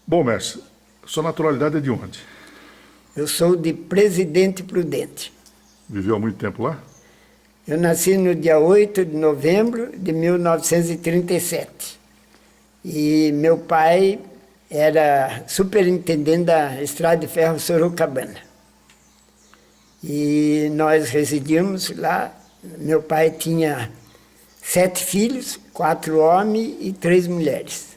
Bom, mestre, sua naturalidade é de onde? Eu sou de Presidente Prudente. Viveu há muito tempo lá? Eu nasci no dia 8 de novembro de 1937. E meu pai era superintendente da Estrada de Ferro Sorocabana. E nós residíamos lá. Meu pai tinha 7 filhos, 4 homens e 3 mulheres.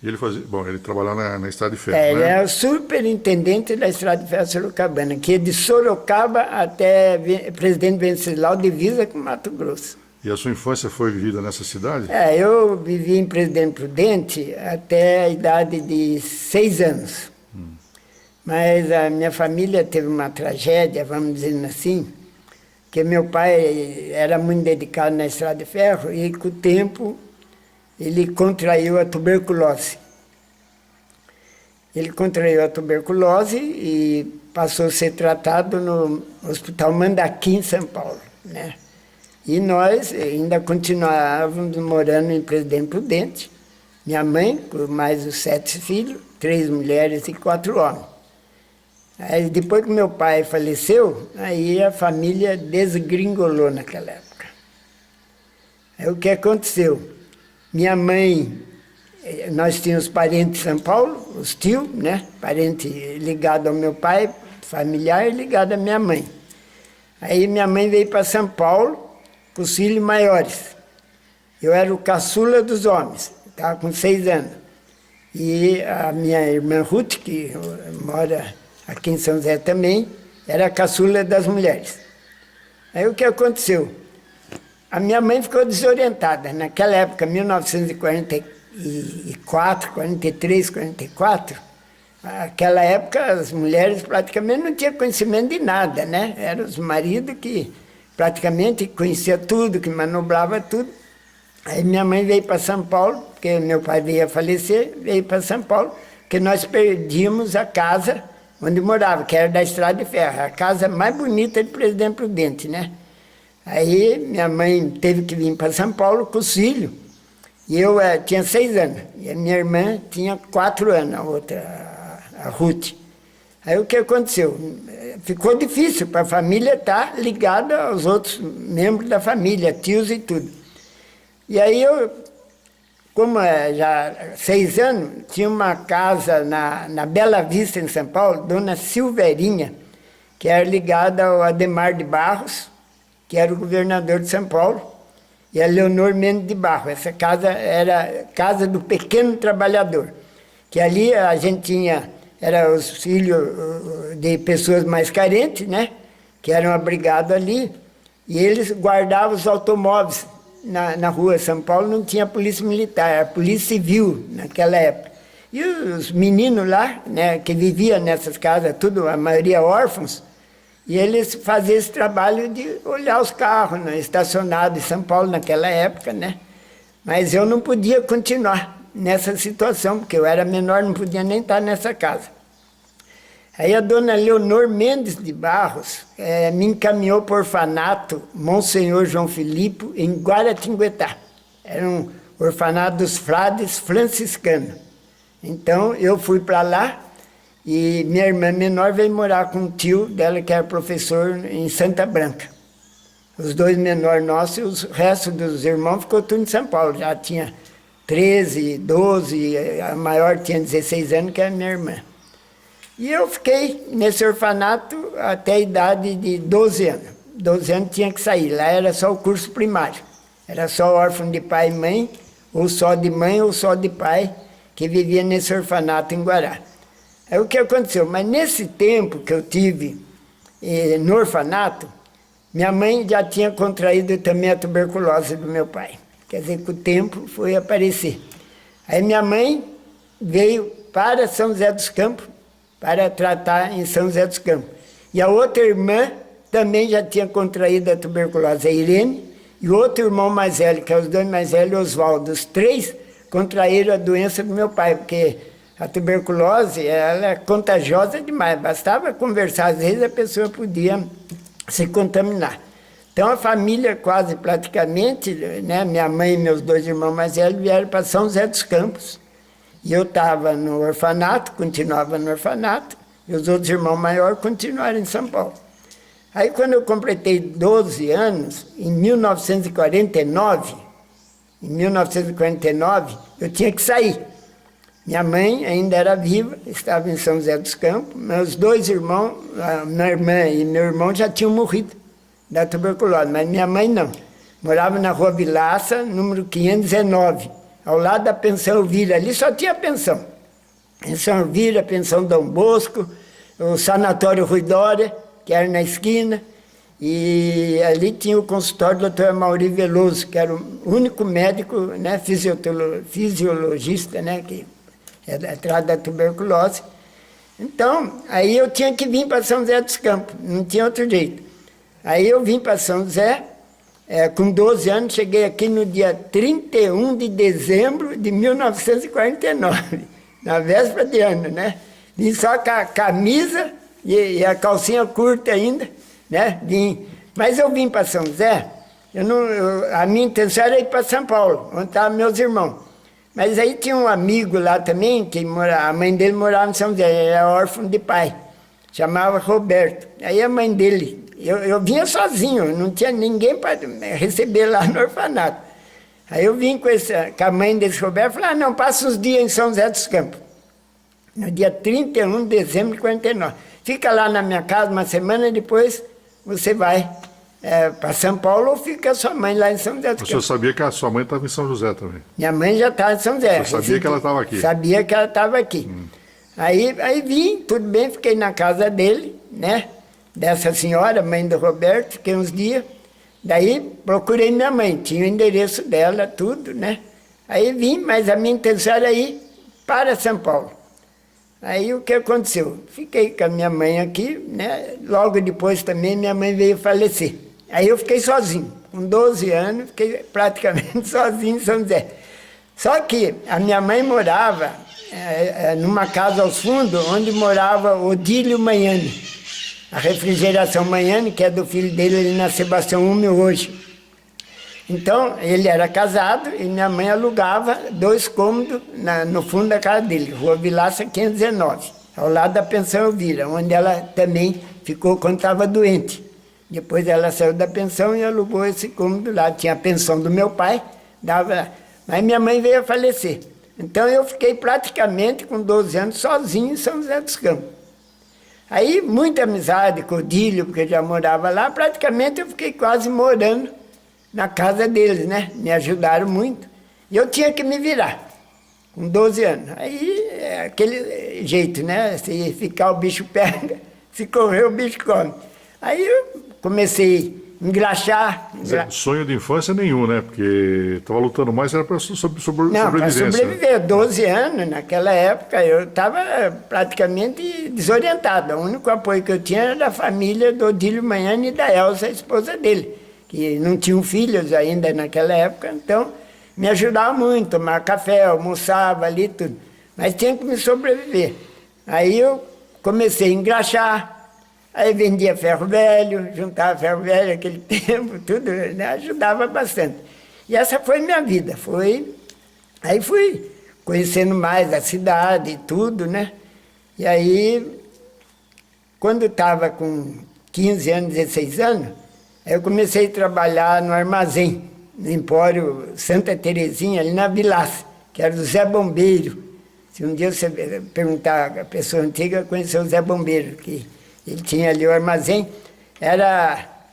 E ele fazia, bom, ele trabalhava na Estrada de Ferro, Ele né? era o superintendente da Estrada de Ferro Sorocabana, que é de Sorocaba até Presidente Venceslau, divisa com Mato Grosso. E a sua infância foi vivida nessa cidade? Eu vivi em Presidente Prudente até a idade de 6 anos. Mas a minha família teve uma tragédia, vamos dizer assim, que meu pai era muito dedicado na Estrada de Ferro e com o tempo ele contraiu a tuberculose. Ele contraiu a tuberculose e passou a ser tratado no Hospital Mandaki, em São Paulo, né? E nós ainda continuávamos morando em Presidente Prudente, minha mãe, com mais os 7 filhos, 3 mulheres e 4 homens. Aí, depois que meu pai faleceu, aí a família desgringolou naquela época. Aí o que aconteceu? Minha mãe, nós tínhamos parentes em São Paulo, os tios, né? Parente ligado ao meu pai, familiar ligado à minha mãe. Aí minha mãe veio para São Paulo com os filhos maiores. Eu era o caçula dos homens, estava com 6 anos. E a minha irmã Ruth, que mora aqui em São José também, era a caçula das mulheres. Aí o que aconteceu? A minha mãe ficou desorientada. Naquela época, 1944, 43, 44, naquela época as mulheres praticamente não tinham conhecimento de nada, né? Eram os maridos que praticamente conheciam tudo, que manobrava tudo. Aí minha mãe veio para São Paulo, porque meu pai veio a falecer, veio para São Paulo, porque nós perdíamos a casa onde morava, que era da Estrada de Ferro, a casa mais bonita de Presidente Prudente, né? Aí minha mãe teve que vir para São Paulo com os filhos, e eu tinha 6 anos, e a minha irmã tinha 4 anos, a outra, a Ruth. Aí o que aconteceu? Ficou difícil para a família estar ligada aos outros membros da família, tios e tudo. E aí eu, como já 6 anos, tinha uma casa na Bela Vista, em São Paulo, Dona Silveirinha, que era ligada ao Adhemar de Barros, que era o governador de São Paulo, e a Leonor Mendes de Barros. Essa casa era casa do pequeno trabalhador, que ali a gente tinha, eram os filhos de pessoas mais carentes, né, que eram abrigados ali, e eles guardavam os automóveis na rua. São Paulo não tinha polícia militar, era polícia civil naquela época. E os meninos lá, né, que viviam nessas casas, tudo, a maioria órfãos, e eles faziam esse trabalho de olhar os carros, né, estacionados em São Paulo naquela época, né? Mas eu não podia continuar nessa situação, porque eu era menor, não podia nem estar nessa casa. Aí a dona Leonor Mendes de Barros me encaminhou para o orfanato Monsenhor João Filipe, em Guaratinguetá. Era um orfanato dos frades franciscanos. Então eu fui para lá, e minha irmã menor veio morar com um tio dela, que era professor em Santa Branca. Os 2 menores nossos, e os restos dos irmãos ficou tudo em São Paulo. Já tinha 13, 12, a maior tinha 16 anos, que era minha irmã. E eu fiquei nesse orfanato até a idade de 12 anos. 12 anos tinha que sair, lá era só o curso primário. Era só órfão de pai e mãe, ou só de mãe ou só de pai, que vivia nesse orfanato em Guará. Aí o que aconteceu? Mas nesse tempo que eu tive no orfanato, minha mãe já tinha contraído também a tuberculose do meu pai. Quer dizer, com o tempo foi aparecer. Aí minha mãe veio para São José dos Campos, para tratar em São José dos Campos. E a outra irmã também já tinha contraído a tuberculose, a Irene, e o outro irmão mais velho, que é os 2 mais velhos, Oswaldo. Os 3 contraíram a doença do meu pai, porque a tuberculose, ela é contagiosa demais, bastava conversar, às vezes a pessoa podia se contaminar. Então a família quase praticamente, né, minha mãe e meus 2 irmãos mais velhos vieram para São José dos Campos, E eu estava no orfanato, continuava no orfanato, e os outros irmãos maiores continuaram em São Paulo. Aí, quando eu completei 12 anos, em 1949, eu tinha que sair. Minha mãe ainda era viva, estava em São José dos Campos. Meus dois irmãos, minha irmã e meu irmão já tinham morrido da tuberculose, mas minha mãe não. Morava na Rua Vilaça, número 519, ao lado da Pensão Elvira. Ali só tinha pensão. Pensão Elvira, Pensão Dom Bosco, o Sanatório Rui Dória, que era na esquina, e ali tinha o consultório do Dr. Mauri Veloso, que era o único médico, né, fisiologista, né, que era atrás da tuberculose. Então, aí eu tinha que vir para São José dos Campos, não tinha outro jeito. Aí eu vim para São José, com 12 anos, cheguei aqui no dia 31 de dezembro de 1949, na véspera de ano, né? Vim só com a camisa e a calcinha curta ainda, né? Mas eu vim para São José, a minha intenção era ir para São Paulo, onde estavam meus irmãos. Mas aí tinha um amigo lá também, que a mãe dele morava em São José, ele era órfão de pai, chamava Roberto. Aí a mãe dele, eu vinha sozinho, não tinha ninguém para receber lá no orfanato. Aí eu vim com a mãe desse Roberto e falei, não, passa os dias em São José dos Campos. No dia 31 de dezembro de 49. Fica lá na minha casa uma semana e depois você vai para São Paulo ou fica a sua mãe lá em São José dos Campos. O senhor sabia que a sua mãe estava em São José também? Minha mãe já estava em São José. Você sabia que ela estava aqui? Sabia que ela estava aqui. Aí vim, tudo bem, fiquei na casa dele, né? Dessa senhora, mãe do Roberto, fiquei uns dias. Daí procurei minha mãe, tinha o endereço dela, tudo, né? Aí vim, mas a minha intenção era ir para São Paulo. Aí o que aconteceu? Fiquei com a minha mãe aqui, né? Logo depois também minha mãe veio falecer. Aí eu fiquei sozinho, com 12 anos, fiquei praticamente sozinho em São José. Só que a minha mãe morava numa casa aos fundos, onde morava Odílio Manhani. A refrigeração Manhani, que é do filho dele, ele na Sebastião Hume hoje. Então, ele era casado e minha mãe alugava 2 cômodos no fundo da casa dele, Rua Vilaça 519, ao lado da Pensão Elvira, onde ela também ficou quando estava doente. Depois ela saiu da pensão e alugou esse cômodo lá. Tinha a pensão do meu pai, mas minha mãe veio a falecer. Então eu fiquei praticamente com 12 anos sozinho em São José dos Campos. Aí muita amizade com o Dílio, porque eu já morava lá, praticamente eu fiquei quase morando na casa deles, né? Me ajudaram muito. E eu tinha que me virar, com 12 anos. Aí é aquele jeito, né? Se ficar o bicho pega, se correr o bicho come. Aí eu comecei a engraxar. Sonho de infância nenhum, né? Porque estava lutando mais, era para sobrevivência. Não, para sobreviver. 12 anos, naquela época, eu estava praticamente desorientado. O único apoio que eu tinha era da família do Odílio Manhani e da Elza, a esposa dele, que não tinham filhos ainda naquela época, então me ajudava muito, tomar café, almoçava ali, tudo. Mas tinha que me sobreviver. Aí eu comecei a engraxar. Aí vendia ferro velho, juntava ferro velho naquele tempo, tudo, né? Ajudava bastante. E essa foi minha vida, aí fui conhecendo mais a cidade e tudo, né? E aí, quando estava com 15 anos, 16 anos, eu comecei a trabalhar no armazém, no Empório Santa Terezinha, ali na Vilaça, que era do Zé Bombeiro. Se um dia você perguntar a pessoa antiga, conheceu o Zé Bombeiro, que ele tinha ali o armazém,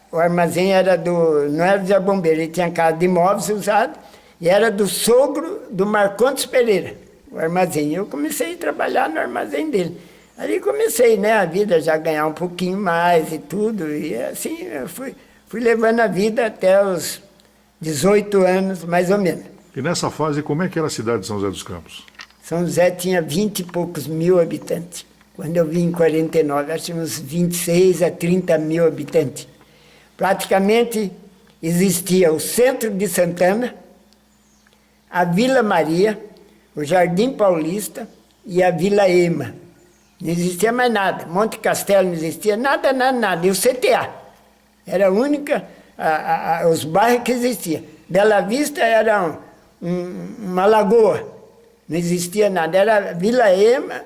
o armazém não era do Zé Bombeiro, ele tinha casa de imóveis usado, e era do sogro do Marcondes Pereira, o armazém. Eu comecei a trabalhar no armazém dele. Ali comecei, né, a vida, já ganhar um pouquinho mais e tudo, e assim eu fui levando a vida até os 18 anos, mais ou menos. E nessa fase, como é que era a cidade de São José dos Campos? São José tinha 20 e poucos mil habitantes. Quando eu vim em 49, nós tínhamos 26 a 30 mil habitantes. Praticamente existia o centro de Santana, a Vila Maria, o Jardim Paulista e a Vila Ema. Não existia mais nada. Monte Castelo não existia, nada. E o CTA. Era a única, os bairros que existiam. Bela Vista era uma lagoa. Não existia nada. Era Vila Ema,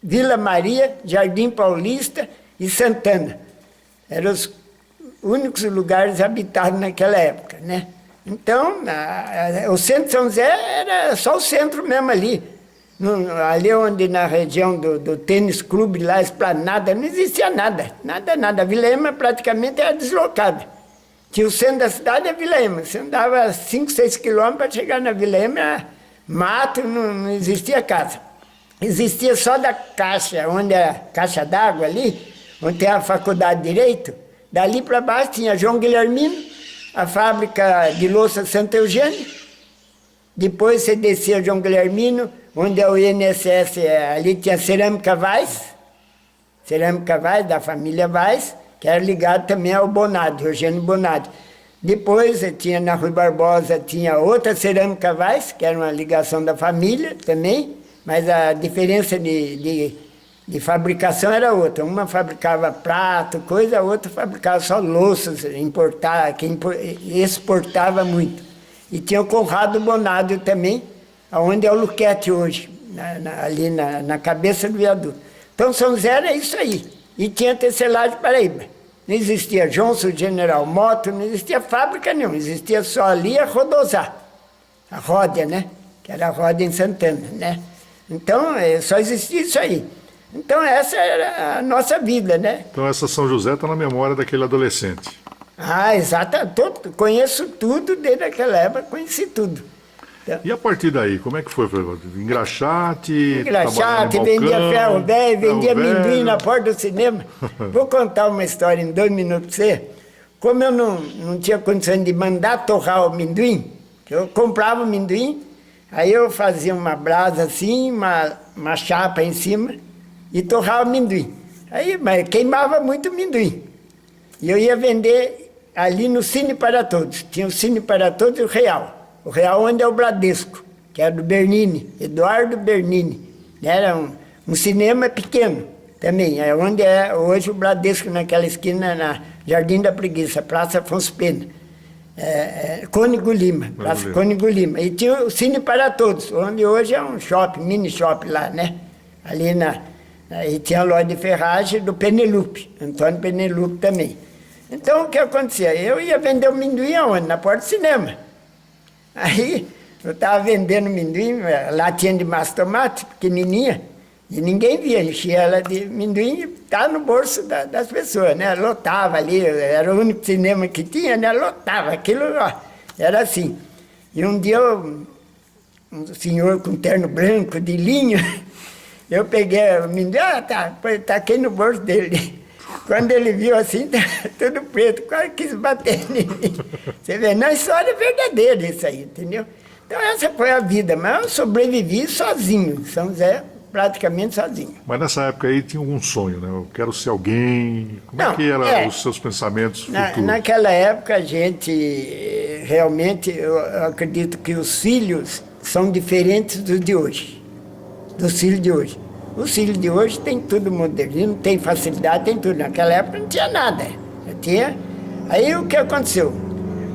Vila Maria, Jardim Paulista e Santana. Eram os únicos lugares habitados naquela época, né? Então, o centro de São José era só o centro mesmo ali. Ali onde, na região do tênis clube, lá, Esplanada, não existia nada. Nada. A Vila Ema praticamente era deslocada. Tinha o centro da cidade e a Vila Ema. Você andava 5, 6 quilômetros para chegar na Vila Ema, era mato, não existia casa. Existia só da Caixa, onde é a Caixa d'Água ali, onde tem a Faculdade de Direito. Dali para baixo tinha João Guilhermino, a fábrica de louça Santo Eugênio. Depois você descia João Guilhermino, onde é o INSS, ali tinha Cerâmica Vaz, da família Vaz, que era ligado também ao Bonadi, Eugênio Bonadi. Depois tinha na Rui Barbosa, tinha outra Cerâmica Vaz, que era uma ligação da família também, mas a diferença de fabricação era outra. Uma fabricava prato, coisa, a outra fabricava só louças, exportava muito. E tinha o Conrado Bonadio também, onde é o Luquete hoje, ali na cabeça do viaduto. Então São José era isso aí. E tinha Tecelagem Paraíba. Não existia Johnson, General Motors, não existia fábrica nenhuma, existia só ali a Rodosá, a Ródia, né? Que era a Ródia em Santana, né? Então, só existia isso aí. Então, essa era a nossa vida, né? Então, essa São José está na memória daquele adolescente. Ah, exato. Conheço tudo, desde aquela época, conheci tudo. Então, e a partir daí, como é que foi? Engraxate, vendia ferro velho, vendia amendoim na porta do cinema. Vou contar uma história em 2 minutos para você. Como eu não tinha condições de mandar torrar o amendoim, eu comprava o amendoim, aí eu fazia uma brasa assim, uma chapa em cima, e torrava o amendoim. Aí, mas queimava muito amendoim. E eu ia vender ali no Cine para Todos. Tinha o Cine para Todos e o Real. O Real onde é o Bradesco, que era do Bernini, Eduardo Bernini. Era um cinema pequeno também, é onde é hoje o Bradesco, naquela esquina, na Jardim da Preguiça, Praça Afonso Pena. Cônigo Lima, Praça Cônigo Lima. E tinha o Cine para Todos, onde hoje é um shopping, mini shopping lá, né? Ali e tinha a loja de ferragem do Penelope, Antônio Penelope também. Então, o que acontecia? Eu ia vender o amendoim aonde? Na porta do cinema. Aí, eu estava vendendo amendoim, latinha de massa tomate, pequenininha, e ninguém via, enchia ela de amendoim e estava no bolso das pessoas, né? Lotava ali, era o único cinema que tinha, né? Lotava, aquilo, ó, era assim. E um dia, um senhor com terno branco, de linho, eu peguei o amendoim, taquei no bolso dele. Quando ele viu assim, tudo preto, quase quis bater em mim. Você vê, não, história verdadeira isso aí, entendeu? Então essa foi a vida, mas eu sobrevivi sozinho, São José praticamente sozinho. Mas nessa época aí tinha algum sonho, né? Eu quero ser alguém. Como é que eram os seus pensamentos futuros? Naquela época a gente, realmente, eu acredito que os filhos são diferentes dos de hoje, dos filhos de hoje. Os filhos de hoje tem tudo moderno, tem facilidade, tem tudo. Naquela época não tinha nada. Aí o que aconteceu?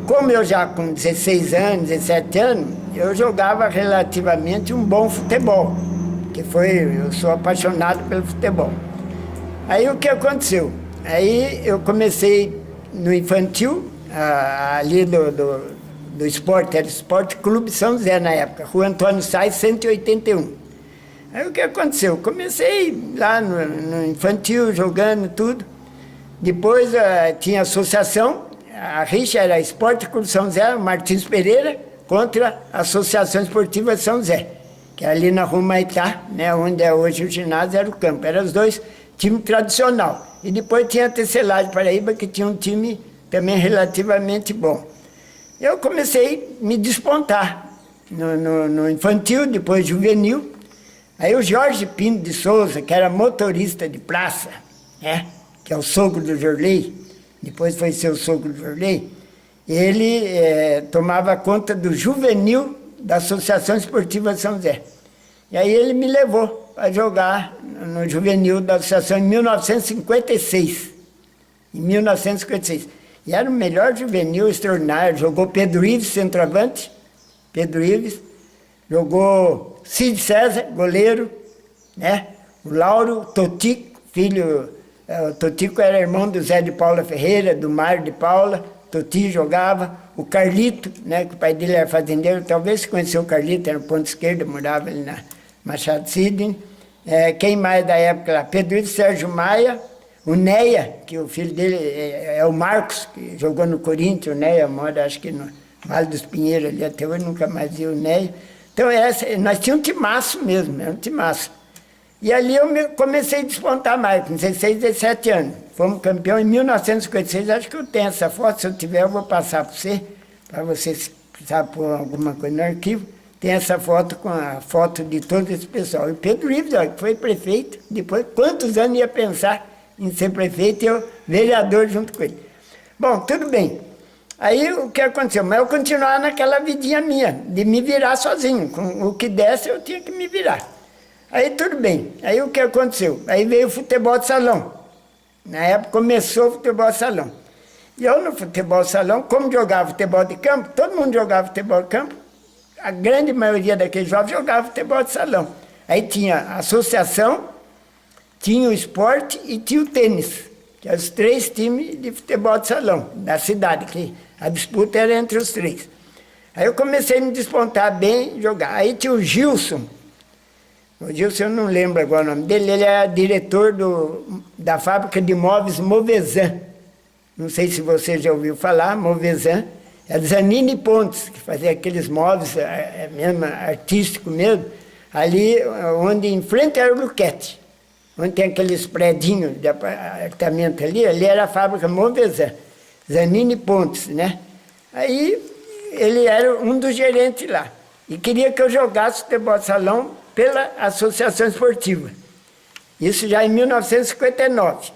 Como eu já com 16 anos, 17 anos, eu jogava relativamente um bom futebol. Eu sou apaixonado pelo futebol. Aí o que aconteceu? Aí eu comecei no infantil, ali do esporte, era o Esporte Clube São José na época, Rua Antônio Sais, 181. Aí o que aconteceu? Comecei lá no infantil, jogando tudo. Depois tinha associação, a rixa era Esporte Clube São José, Martins Pereira, contra a Associação Esportiva São José, que é ali na Rua Maitá, né, onde é hoje o ginásio, era o campo. Eram os dois times tradicionais. E depois tinha a Tecelagem Paraíba, que tinha um time também relativamente bom. Eu comecei a me despontar no infantil, depois juvenil. Aí o Jorge Pinto de Souza, que era motorista de praça, né, que é o sogro do Jorley, depois foi ser o sogro do Jorley, ele tomava conta do juvenil da Associação Esportiva São José. E aí ele me levou para jogar no juvenil da associação em 1956. Em 1956. E era o melhor juvenil extraordinário. Jogou Pedro Ives, centroavante. Pedro Ives. jogou Cid César, goleiro, né? O Lauro Totico, filho, o Totico era irmão do Zé de Paula Ferreira, do Mário de Paula, Toti jogava, o Carlito, né, que o pai dele era fazendeiro, talvez se conheceu o Carlito, era no ponto esquerdo, morava ali na Machado Sidney. Quem mais da época lá? Pedro Sérgio Maia, o Neia, que o filho dele é o Marcos, que jogou no Corinthians, o Neia mora acho que no Vale dos Pinheiros ali, até hoje nunca mais vi o Neia. Então nós tínhamos um timaço mesmo, era um timaço. E ali eu comecei a despontar mais, com 16, 17 anos. Fomos campeão em 1956, acho que eu tenho essa foto, se eu tiver eu vou passar para você precisar pôr alguma coisa no arquivo. Tem essa foto com a foto de todo esse pessoal. E o Pedro Ives, que foi prefeito, depois quantos anos ia pensar em ser prefeito e eu vereador junto com ele. Bom, tudo bem. Aí o que aconteceu? Mas eu continuava naquela vidinha minha, de me virar sozinho. Com o que desse eu tinha que me virar. Aí tudo bem. Aí o que aconteceu? Aí veio o futebol de salão. Na época começou o futebol de salão. E eu no futebol de salão, como jogava futebol de campo, todo mundo jogava futebol de campo, a grande maioria daqueles jovens jogava futebol de salão. Aí tinha a associação, tinha o esporte e tinha o tênis, que eram os 3 times de futebol de salão da cidade, que a disputa era entre os 3. Aí eu comecei a me despontar bem, jogar. Aí tinha o Gilson. O Gilson, eu não lembro agora o nome dele, ele era diretor da fábrica de móveis Movezan. Não sei se você já ouviu falar, Movezan. É Zanini Pontes, que fazia aqueles móveis, mesmo artístico mesmo, ali onde em frente era o Luquete, onde tem aqueles predinhos de apartamento ali era a fábrica Movezan, Zanini Pontes, né? Aí ele era um dos gerentes lá, e queria que eu jogasse futebol de salão pela Associação Esportiva. Isso já em 1959.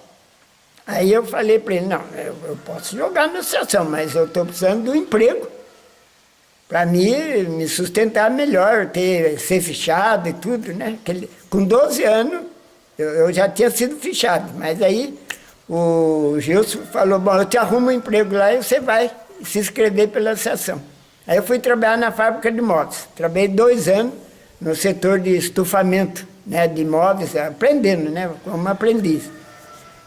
Aí eu falei para ele, não, eu posso jogar na associação, mas eu estou precisando de um emprego para me sustentar melhor, ser fichado e tudo, né? Com 12 anos eu já tinha sido fichado, mas aí o Gilson falou, bom, eu te arrumo um emprego lá e você vai se inscrever pela associação. Aí eu fui trabalhar na fábrica de móveis. Trabalhei 2 anos no setor de estufamento, né, de móveis, aprendendo, né, como aprendiz.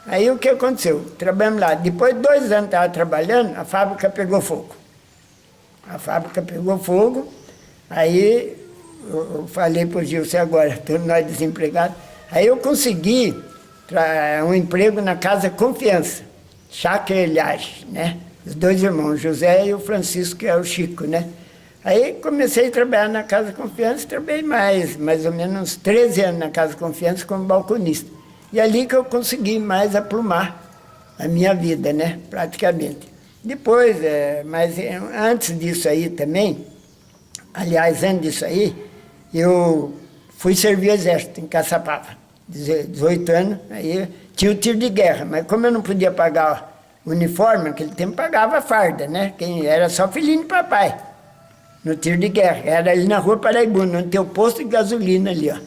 Aí o que aconteceu? Trabalhamos lá. Depois de 2 anos que estava trabalhando, a fábrica pegou fogo. A fábrica pegou fogo, aí eu falei para o Gilson agora, todos nós desempregados, aí eu consegui um emprego na Casa Confiança, Chácara Elhage, né? Os 2 irmãos, o José e o Francisco, que é o Chico, né? Aí comecei a trabalhar na Casa Confiança, trabalhei mais ou menos uns 13 anos na Casa Confiança como balconista. E ali que eu consegui mais aprumar a minha vida, né, praticamente. Depois, mas antes disso aí também, aliás, antes disso aí, eu fui servir o exército em Caçapava, 18 anos, aí tinha o tiro de guerra, mas como eu não podia pagar o uniforme, naquele tempo pagava a farda, né, quem era só filhinho de papai, no tiro de guerra, era ali na rua Paraibuna, onde tem o posto de gasolina ali, ó,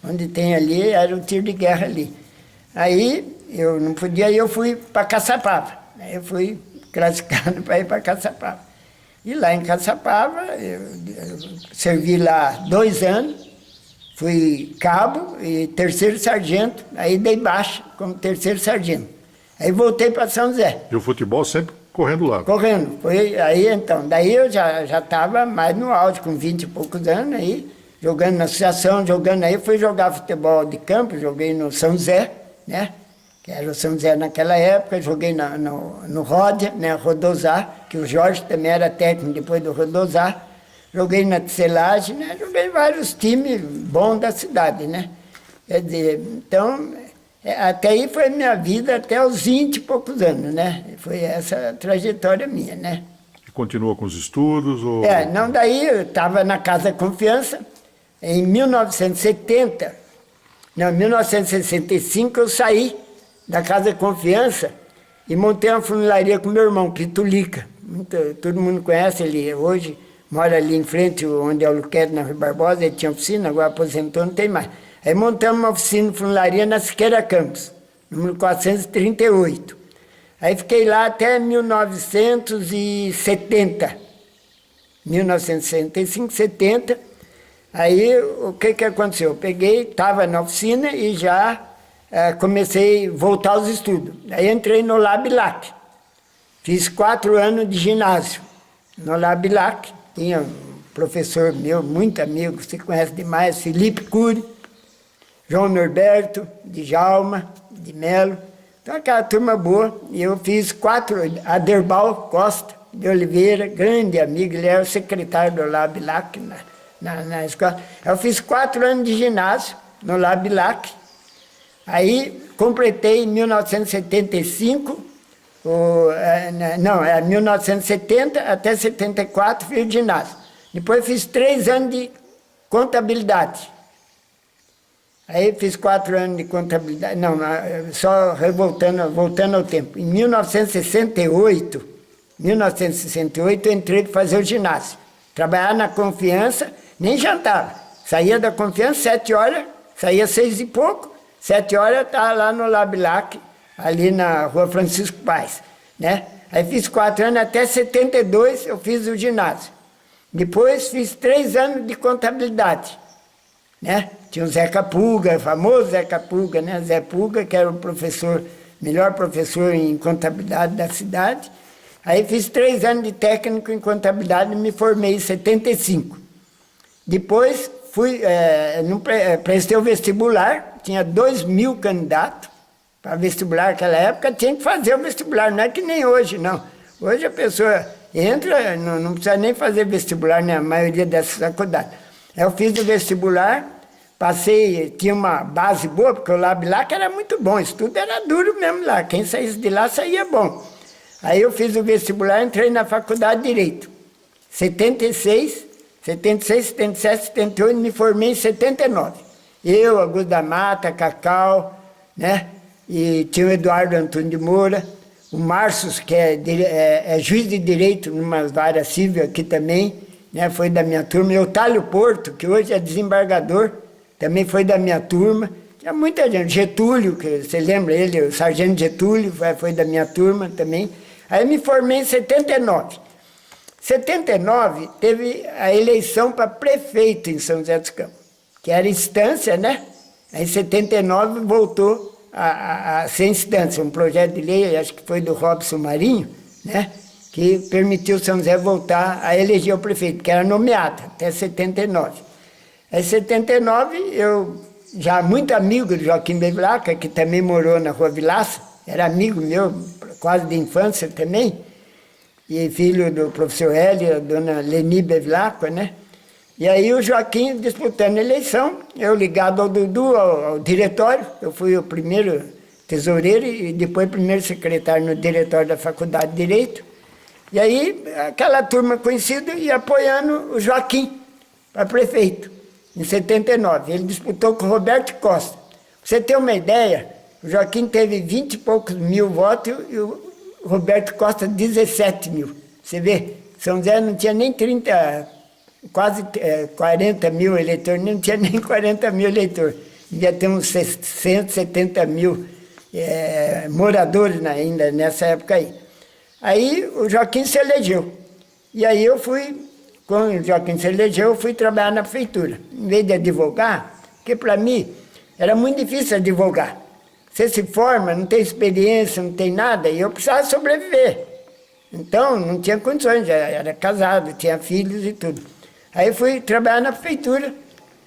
onde tem ali, era o tiro de guerra ali. Aí eu não podia ir, eu fui para Caçapava. Aí eu fui classificado para ir para Caçapava. E lá em Caçapava, eu servi lá 2 anos, fui cabo e 3º sargento, aí dei baixa como 3º sargento. Aí voltei para São José. E o futebol sempre correndo lá? Correndo. Foi aí então, daí eu já estava mais no auge, com 20 e poucos anos, aí, jogando na associação, jogando aí, fui jogar futebol de campo, joguei no São José, né? Que era o São José naquela época, joguei no Ródia, né? Rodozar, que o Jorge também era técnico depois do Rodozar. Joguei na Tecelagem, né? Joguei em vários times bons da cidade, né? Quer dizer, então, até aí foi a minha vida até os 20 e poucos anos, né? Foi essa trajetória minha, né? E continua com os estudos? Ou... não, daí eu estava na Casa Confiança, em 1970... Não, em 1965 eu saí da Casa Confiança e montei uma funilaria com meu irmão, Pitulica. Todo mundo conhece, ele hoje mora ali em frente, onde é o Luquete, na Rua Barbosa, ele tinha oficina, agora aposentou, não tem mais. Aí montamos uma oficina de funilaria na Siqueira Campos, número 438. Aí fiquei lá até 1970. 1965, 70. Aí, o que aconteceu? Eu peguei, estava na oficina e já comecei a voltar aos estudos. Aí entrei no Labilac. Fiz 4 anos de ginásio no Labilac. Tinha um professor meu, muito amigo, você conhece demais, Felipe Cury, João Norberto, Djalma, de Melo. Então, aquela turma boa. E eu fiz 4, Aderbal Costa de Oliveira, grande amigo, ele era o secretário do Labilac na escola. Eu fiz 4 anos de ginásio no Labilac. Aí, completei em 1975, 1970 até 74 fiz ginásio. Depois fiz 3 anos de contabilidade. Aí fiz 4 anos de contabilidade, só voltando ao tempo. Em 1968, eu entrei para fazer o ginásio. Trabalhar na Confiança, nem jantava. Saía da Confiança 7 horas, saía 6 e pouco, 7 horas estava lá no Labilac, ali na Rua Francisco Paes, né? Aí fiz 4 anos, até 72 eu fiz o ginásio. Depois fiz 3 anos de contabilidade, né? Tinha o Zeca Pulga, o famoso Zeca Pulga, né? Zé Pulga, que era o professor, melhor professor em contabilidade da cidade. Aí fiz 3 anos de técnico em contabilidade e me formei em 75. Depois prestei o vestibular, tinha 2.000 candidatos para vestibular naquela época, tinha que fazer o vestibular, não é que nem hoje, não. Hoje a pessoa entra, não precisa nem fazer vestibular na maioria dessas faculdades. Eu fiz o vestibular, passei, tinha uma base boa, porque o Labilac era muito bom, o estudo era duro mesmo lá, quem saísse de lá saía bom. Aí eu fiz o vestibular, entrei na faculdade de Direito. 76, 77, 78, me formei em 79. Eu, Augusto da Mata, Cacau, né? E tinha o Eduardo Antônio de Moura, o Marcius, que é juiz de direito numa vara civil aqui também, né? Foi da minha turma. E o Otálio Porto, que hoje é desembargador, também foi da minha turma. Tinha muita gente. Getúlio, que você lembra ele, o sargento Getúlio, foi da minha turma também. Aí me formei em 79. 79 teve a eleição para prefeito em São José dos Campos, que era instância, né? Aí em 79 voltou a ser instância, um projeto de lei, acho que foi do Robson Marinho, né? Que permitiu São José voltar a eleger o prefeito, que era nomeado até 79. Aí em 79 eu, já muito amigo do Joaquim Bevilacqua, que também morou na Rua Vilaça, era amigo meu, quase de infância também, e filho do professor Hélio, dona Leni Bevilacqua, né? E aí o Joaquim disputando a eleição, eu ligado ao Dudu, ao diretório, eu fui o primeiro tesoureiro e depois primeiro secretário no diretório da Faculdade de Direito. E aí aquela turma conhecida ia apoiando o Joaquim para prefeito, em 79. Ele disputou com o Roberto Costa. Pra você ter uma ideia, o Joaquim teve 20 e poucos mil votos e o Roberto Costa 17 mil. Você vê, São José não tinha nem 30, quase 40 mil eleitores, não tinha nem 40 mil eleitores. Devia ter uns 170 mil moradores ainda nessa época aí. Aí o Joaquim se elegeu. E aí eu fui, quando o Joaquim se elegeu, eu fui trabalhar na prefeitura. Em vez de advogar, porque para mim era muito difícil advogar. Você se forma, não tem experiência, não tem nada, e eu precisava sobreviver. Então, não tinha condições, era casado, tinha filhos e tudo. Aí fui trabalhar na prefeitura,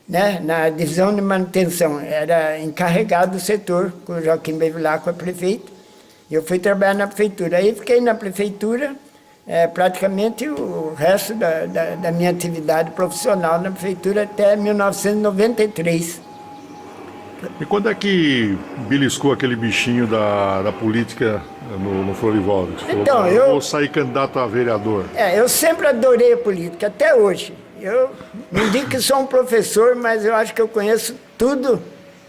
né, na divisão de manutenção. Era encarregado do setor, com o Joaquim Bevilacqua, prefeito. Eu fui trabalhar na prefeitura. Aí fiquei na prefeitura praticamente o resto da minha atividade profissional na prefeitura até 1993. E quando é que beliscou aquele bichinho da política no Florivaldo? Você então, falou, eu vou sair candidato a vereador. Eu sempre adorei a política, até hoje. Eu não digo que sou um professor, mas eu acho que eu conheço tudo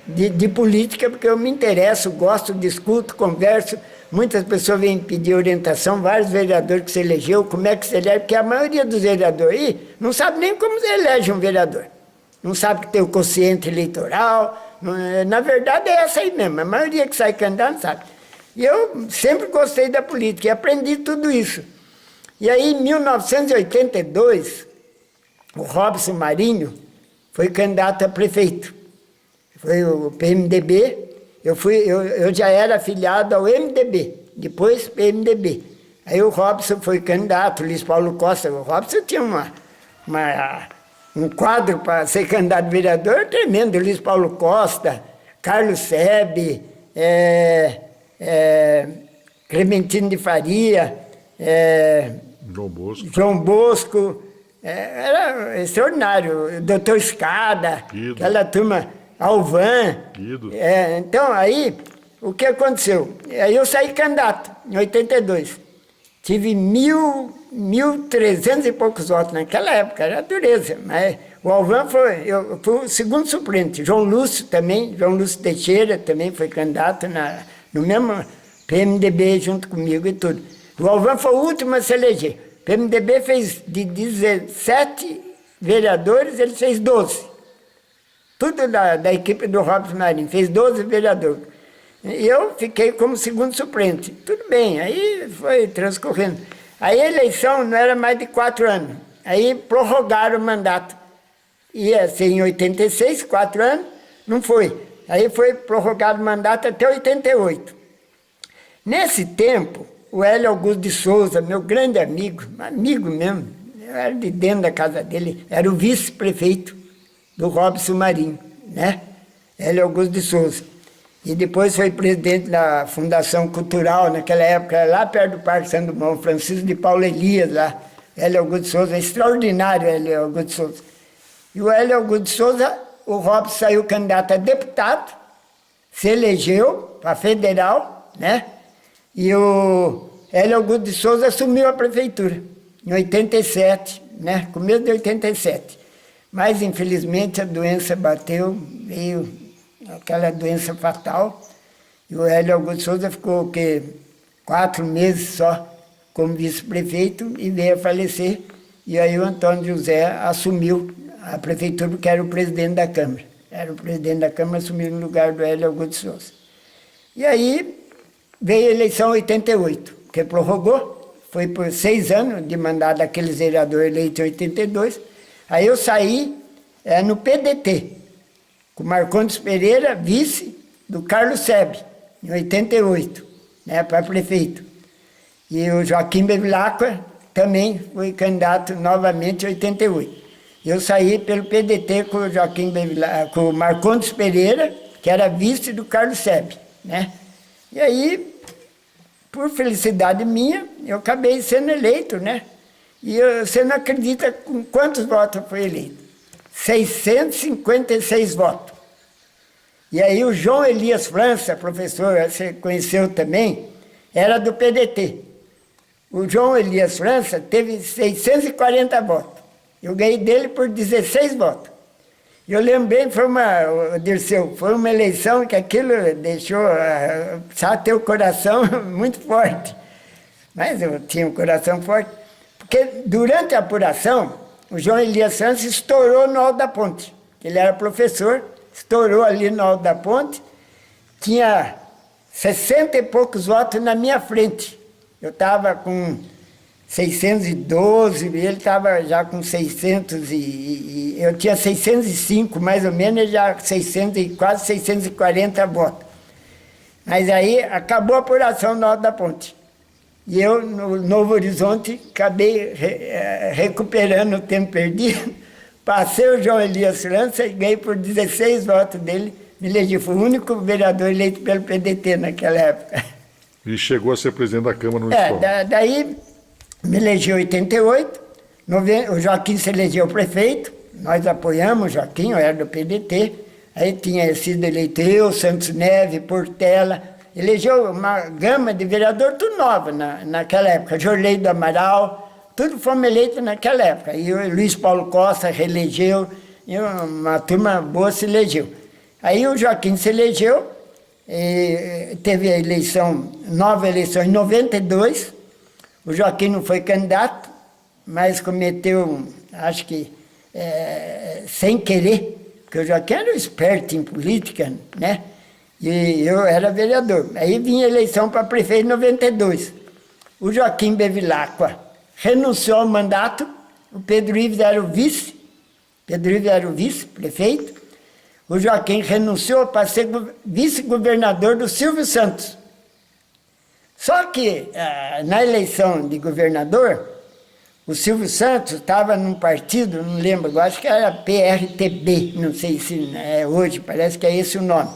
de política, porque eu me interesso, gosto, discuto, converso. Muitas pessoas vêm pedir orientação, vários vereadores que se elegeu, como é que se elege, porque a maioria dos vereadores aí não sabe nem como se elege um vereador. Não sabe que tem o quociente eleitoral. Na verdade é essa aí mesmo, a maioria que sai candidato não sabe. E eu sempre gostei da política e aprendi tudo isso. E aí em 1982, o Robson Marinho, foi candidato a prefeito. Foi o PMDB, eu já era afiliado ao MDB, depois PMDB. Aí o Robson foi candidato, o Luiz Paulo Costa. O Robson tinha um quadro para ser candidato a vereador tremendo. O Luiz Paulo Costa, Carlos Sebe, Clementino de Faria, João Bosco, era extraordinário. Doutor Escada, Guido. Aquela turma, Alvan. Guido. Então, aí, o que aconteceu? Aí eu saí candidato, em 82. Tive 1.300 e poucos votos naquela época, era dureza. Mas o Alvan eu fui o segundo suplente. João Lúcio também, João Lúcio Teixeira também foi candidato no mesmo PMDB junto comigo e tudo. O Alvan foi o último a se eleger. O PMDB fez de 17 vereadores, ele fez 12. Tudo da equipe do Robson Marinho, fez 12 vereadores. E eu fiquei como segundo suplente. Tudo bem, aí foi transcorrendo. Aí a eleição não era mais de 4 anos. Aí prorrogaram o mandato. Ia ser em 86, 4 anos, não foi. Aí foi prorrogado o mandato até 88. Nesse tempo, o Hélio Augusto de Souza, meu grande amigo mesmo, eu era de dentro da casa dele, era o vice-prefeito do Robson Marinho, né? Hélio Augusto de Souza. E depois foi presidente da Fundação Cultural, naquela época, lá perto do Parque São Dumont, Francisco de Paulo Elias, lá. Hélio Augusto de Souza, extraordinário Hélio Augusto de Souza. E o Hélio Augusto de Souza, o Robson saiu candidato a deputado, se elegeu para federal, né? E o Hélio Augusto de Souza assumiu a prefeitura, em 87, né? Começo de 87. Mas, infelizmente, a doença bateu, veio aquela doença fatal, e o Hélio Augusto de Souza ficou 4 meses só como vice-prefeito e veio a falecer, e aí o Antônio José assumiu a prefeitura porque era o presidente da Câmara. Era o presidente da Câmara, assumiu no lugar do Hélio Augusto de Souza. E aí veio a eleição em 88, que prorrogou, foi por 6 anos de mandato daqueles vereadores eleitos em 82. Aí eu saí no PDT, com o Marcondes Pereira, vice do Carlos Sebe, em 88, né, para prefeito. E o Joaquim Bevilacqua também foi candidato novamente em 88. Eu saí pelo PDT com o com o Marcondes Pereira, que era vice do Carlos Sebe, né? E aí, por felicidade minha, eu acabei sendo eleito, né? E você não acredita com quantos votos eu fui eleito? 656 votos. E aí o João Elias França, professor, você conheceu também, era do PDT. O João Elias França teve 640 votos. Eu ganhei dele por 16 votos. Eu lembro bem, Dirceu, foi uma eleição que aquilo deixou, sabe, ter o coração muito forte. Mas eu tinha um coração forte. Porque durante a apuração, o João Elias França estourou no Alto da Ponte. Ele era professor, estourou ali no Alto da Ponte, tinha 60 e poucos votos na minha frente. Eu estava com 612, ele estava já com 600 eu tinha 605 mais ou menos, ele já 600 quase 640 votos. Mas aí acabou a apuração no Alto da Ponte. E eu, no Novo Horizonte, acabei recuperando o tempo perdido, passei o João Elias França e ganhei por 16 votos dele, me elegi, fui o único vereador eleito pelo PDT naquela época. E chegou a ser presidente da Câmara Municipal. Daí me elegi em 88, o Joaquim se elegeu prefeito, nós apoiamos o Joaquim, eu era do PDT, aí tinha sido eleito eu, Santos Neves, Portela, elegeu uma gama de vereador, tudo nova naquela época, Jorlei do Amaral, tudo fomos eleitos naquela época. E o Luiz Paulo Costa reelegeu, e uma turma boa se elegeu. Aí o Joaquim se elegeu, teve a eleição, nova eleição em 92, o Joaquim não foi candidato, mas cometeu, acho que sem querer, porque o Joaquim era um esperto em política, né? E eu era vereador. Aí vinha a eleição para prefeito em 92. O Joaquim Bevilacqua renunciou ao mandato, o Pedro Ives era o vice, Pedro Ives era o vice-prefeito, o Joaquim renunciou para ser vice-governador do Silvio Santos. Só que, na eleição de governador, o Silvio Santos estava num partido, não lembro agora, acho que era PRTB, não sei se é hoje, parece que é esse o nome.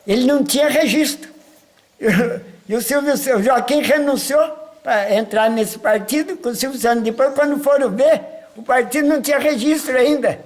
Ele não tinha registro. E o Joaquim renunciou para entrar nesse partido com o Silvio Santos. Depois, quando foram ver, o partido não tinha registro ainda.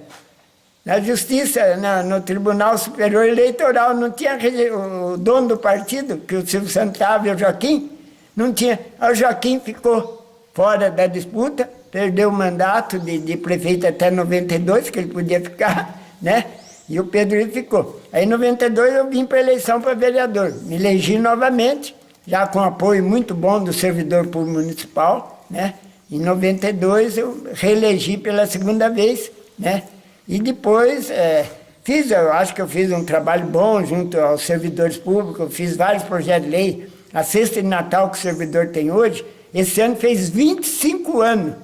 Na Justiça, no Tribunal Superior Eleitoral, não tinha o dono do partido, que o Silvio Santos estava, e o Joaquim, não tinha. O Joaquim ficou fora da disputa, perdeu o mandato de prefeito até 92, que ele podia ficar, né? E o Pedro Ives ficou. Aí em 92 eu vim para a eleição para vereador. Me elegi novamente, já com apoio muito bom do servidor público municipal, né? Em 92 eu reelegi pela segunda vez, né? E depois eu acho que eu fiz um trabalho bom junto aos servidores públicos, eu fiz vários projetos de lei. A cesta de Natal que o servidor tem hoje, esse ano fez 25 anos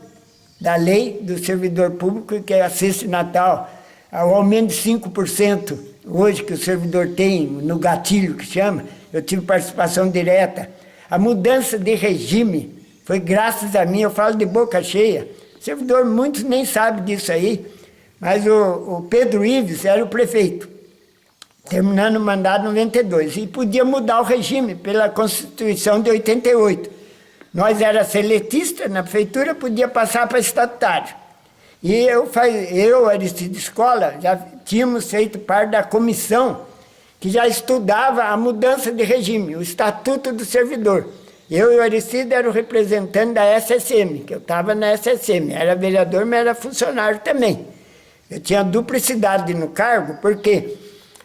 da lei do servidor público, que é a cesta de Natal. O aumento de 5% hoje que o servidor tem no gatilho, que chama, eu tive participação direta. A mudança de regime foi graças a mim, eu falo de boca cheia. O servidor, muitos nem sabem disso aí, mas o Pedro Ives era o prefeito, terminando o mandato em 92, e podia mudar o regime pela Constituição de 88. Nós era seletista na prefeitura, podia passar para estatutário. E eu, Aristides Escola, já tínhamos feito parte da comissão que já estudava a mudança de regime, o Estatuto do Servidor. Eu e o Aristides era o representante da SSM, que eu estava na SSM, era vereador, mas era funcionário também. Eu tinha duplicidade no cargo, porque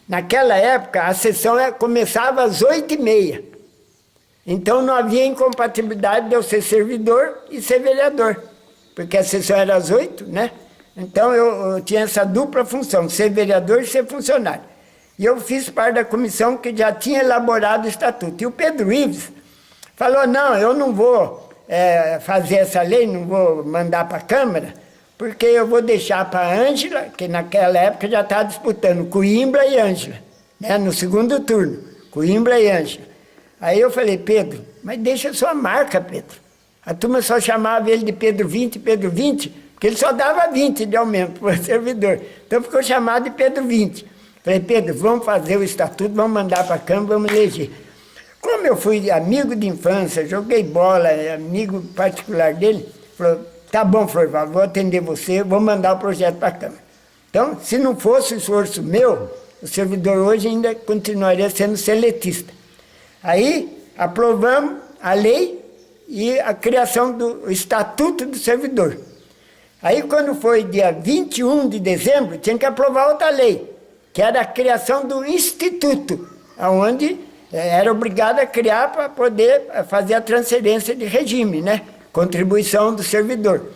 naquela época a sessão começava às 8h30. Então não havia incompatibilidade de eu ser servidor e ser vereador, porque a sessão era às 8, né? Então eu tinha essa dupla função, ser vereador e ser funcionário. E eu fiz parte da comissão que já tinha elaborado o estatuto. E o Pedro Ives falou, não, eu não vou fazer essa lei, não vou mandar para a Câmara, porque eu vou deixar para a Ângela, que naquela época já estava disputando Coimbra e Ângela, né? No segundo turno, Coimbra e Ângela. Aí eu falei, Pedro, mas deixa a sua marca, Pedro. A turma só chamava ele de Pedro 20, porque ele só dava 20 de aumento para o servidor. Então ficou chamado de Pedro 20. Falei, Pedro, vamos fazer o estatuto, vamos mandar para a Câmara, vamos eleger. Como eu fui amigo de infância, joguei bola, amigo particular dele, falou, tá bom, Florival, vou atender você, vou mandar o projeto para a Câmara. Então, se não fosse o esforço meu, o servidor hoje ainda continuaria sendo seletista. Aí, aprovamos a lei e a criação do Estatuto do Servidor. Aí, quando foi dia 21 de dezembro, tinha que aprovar outra lei, que era a criação do Instituto, onde era obrigado a criar para poder fazer a transferência de regime, né? Contribuição do servidor.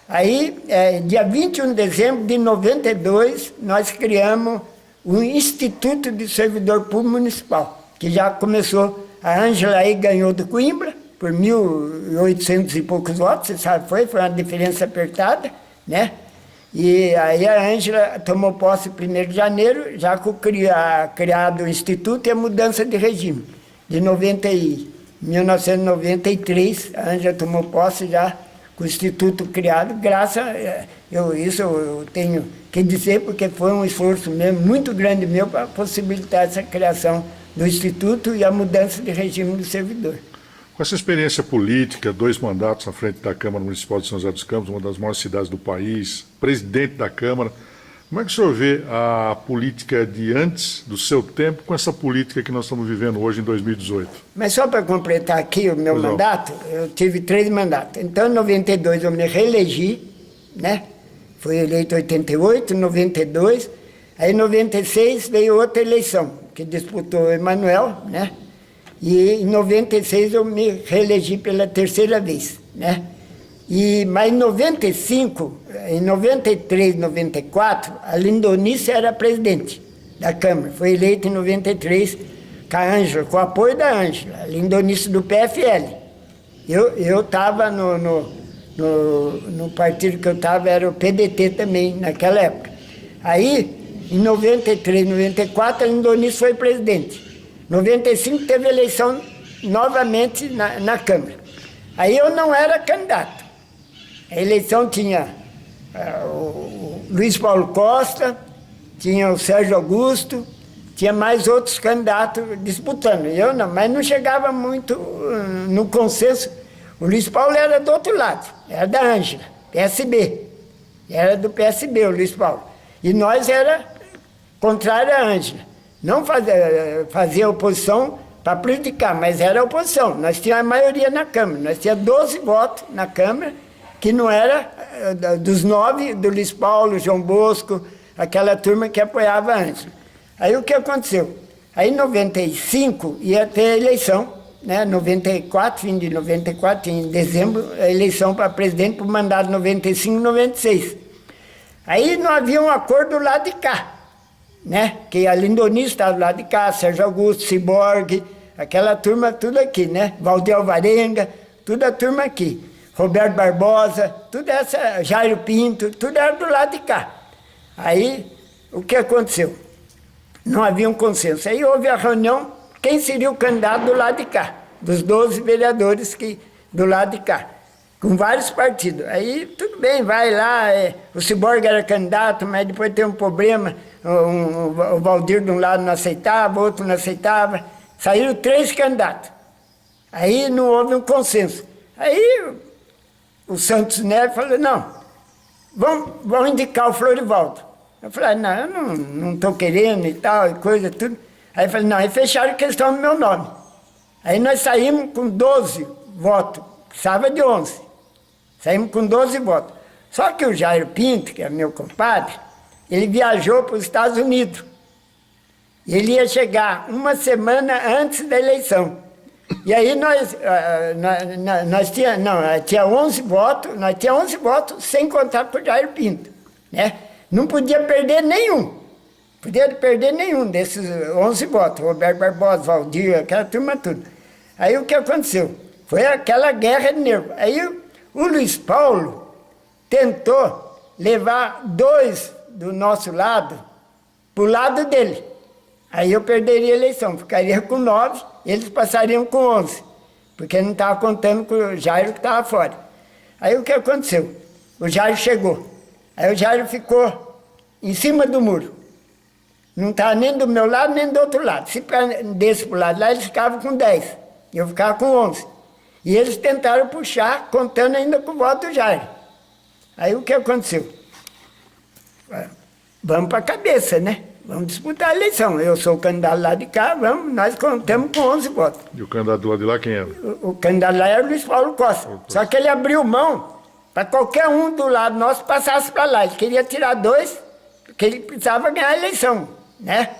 Aí, dia 21 de dezembro de 92, nós criamos o Instituto de Servidor Público Municipal, que já começou, a Ângela aí ganhou do Coimbra, por 1.800 e poucos votos, você sabe, foi uma diferença apertada, né? E aí a Ângela tomou posse 1º de janeiro, já com criado o Instituto e a mudança de regime. De 1993, a Ângela tomou posse já com o Instituto criado, isso eu tenho que dizer, porque foi um esforço mesmo, muito grande meu, para possibilitar essa criação do Instituto e a mudança de regime do servidor. Com essa experiência política, 2 mandatos à frente da Câmara Municipal de São José dos Campos, uma das maiores cidades do país, presidente da Câmara, como é que o senhor vê a política de antes do seu tempo com essa política que nós estamos vivendo hoje em 2018? Mas só para completar aqui o meu mandato, eu tive 3 mandatos. Então, em 92 eu me reelegi, né? Fui eleito em 88, 92, aí em 96 veio outra eleição, que disputou o Emanuel, né? E em 96 eu me reelegi pela 3ª vez, né? Mas em 95, em 93, 94, a Lindonice era presidente da Câmara. Foi eleita em 93 com a Ângela, com o apoio da Ângela, a Lindonice do PFL. Eu estava no partido que eu estava, era o PDT também, naquela época. Aí, em 93, 94, a Lindonísio foi presidente. 95 teve eleição novamente na Câmara. Aí eu não era candidato. A eleição tinha o Luiz Paulo Costa, tinha o Sérgio Augusto, tinha mais outros candidatos disputando. Eu não, mas não chegava muito no consenso. O Luiz Paulo era do outro lado, era da Ângela, PSB. Era do PSB, o Luiz Paulo. E nós era contrário à Ângela. Não fazia oposição para prejudicar, mas era oposição. Nós tínhamos a maioria na Câmara. Nós tínhamos 12 votos na Câmara, que não era dos 9, do Luiz Paulo, João Bosco, aquela turma que apoiava a Ângela. Aí o que aconteceu? Aí em 95 ia ter a eleição, né? 94, fim de 94, em dezembro, a eleição para presidente para o mandato 95 e 96. Aí não havia um acordo do lado de cá, né? Que a Lindonísio estava do lado de cá, Sérgio Augusto, Ciborgue, aquela turma tudo aqui, né? Valdir Alvarenga, toda a turma aqui. Roberto Barbosa, tudo essa, Jairo Pinto, tudo era do lado de cá. Aí o que aconteceu? Não havia um consenso. Aí houve a reunião, quem seria o candidato do lado de cá, dos 12 vereadores do lado de cá, com vários partidos. Aí tudo bem, vai lá, o Ciborgue era candidato, mas depois tem um problema, o Valdir de um lado não aceitava, o outro não aceitava, saíram 3 candidatos. Aí não houve um consenso. Aí o Santos Neves falou, não, vamos indicar o Florivaldo. Eu falei, não, eu não estou querendo e tal, e coisa, tudo. Aí eu falei, não, aí fecharam a questão do meu nome. Aí nós saímos com 12 votos, precisava de 11. Saímos com 12 votos. Só que o Jairo Pinto, que é meu compadre, ele viajou para os Estados Unidos. Ele ia chegar uma semana antes da eleição. E aí nós tinha 11 votos, nós tínhamos 11 votos sem contar com o Jairo Pinto, né? Não podia perder nenhum. Podia perder nenhum desses 11 votos. Roberto Barbosa, Valdir, aquela turma tudo. Aí o que aconteceu? Foi aquela guerra de nervo. Aí o Luiz Paulo tentou levar 2 do nosso lado para o lado dele. Aí eu perderia a eleição, ficaria com 9, eles passariam com 11, porque não estava contando com o Jairo que estava fora. Aí o que aconteceu? O Jairo chegou. Aí o Jairo ficou em cima do muro. Não estava nem do meu lado, nem do outro lado. Se desse para o lado lá, eles ficavam com 10. E eu ficava com 11. E eles tentaram puxar, contando ainda com o voto do Jairo. Aí o que aconteceu? Vamos para a cabeça, né? Vamos disputar a eleição. Eu sou o candidato lá de cá, nós contamos com 11 votos. E o candidato do lado de lá quem era? O candidato lá era o Luiz Paulo Costa. Só que ele abriu mão para qualquer um do lado nosso passasse para lá. Ele queria tirar 2, porque ele precisava ganhar a eleição, né?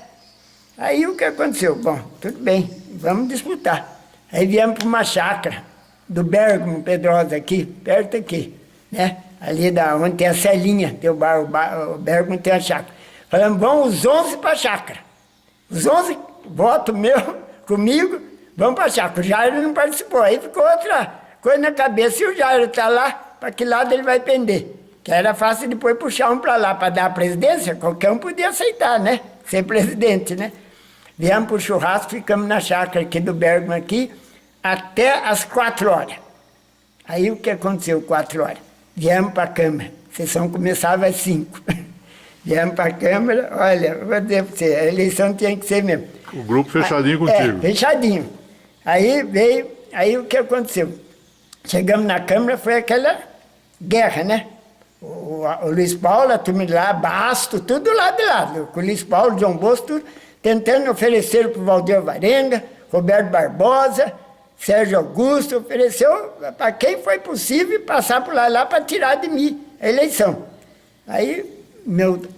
Aí o que aconteceu? Bom, tudo bem, vamos disputar. Aí viemos para uma chácara do Bergamo Pedrosa aqui, perto aqui, né? Ali onde tem a Celinha, tem o bar, o Bergamo tem a chácara. Falamos, vamos os 11 para a chácara. Os 11 votos meu, comigo, vamos para a chácara. O Jairo não participou, aí ficou outra coisa na cabeça. E o Jairo está lá, para que lado ele vai pender? Que era fácil depois puxar um para lá, para dar a presidência, qualquer um podia aceitar, né? Ser presidente, né? Viemos para o churrasco, ficamos na chácara aqui do Bergamo aqui, até às 4 horas. Aí o que aconteceu 4 horas? Viemos para a Câmara, a sessão começava às 5. Viemos para a Câmara, olha, vou dizer para você, a eleição tinha que ser mesmo. O grupo fechadinho contigo. Fechadinho. Aí veio, aí o que aconteceu? Chegamos na Câmara, foi aquela guerra, né? O Luiz Paulo, a turma de lá, Basto, tudo lá de lado. Com o Luiz Paulo, João Bosco, tudo, tentando oferecer para o Valdir Alvarenga, Roberto Barbosa, Sérgio Augusto, ofereceu para quem foi possível passar por lá para tirar de mim a eleição. Aí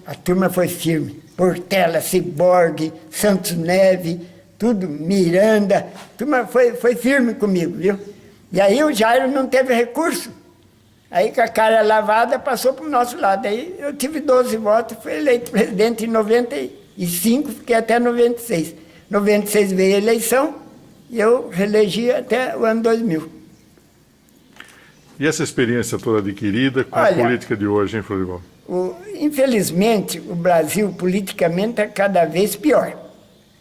a turma foi firme. Portela, Ciborgue, Santos Neves, tudo, Miranda, a turma foi firme comigo, viu? E aí o Jairo não teve recurso. Aí com a cara lavada passou para o nosso lado. Aí eu tive 12 votos, fui eleito presidente em 95, fiquei até 96. 96 veio a eleição e eu reelegi até o ano 2000. E essa experiência toda adquirida com a política de hoje, hein, Florivaldo? Infelizmente, o Brasil politicamente é cada vez pior.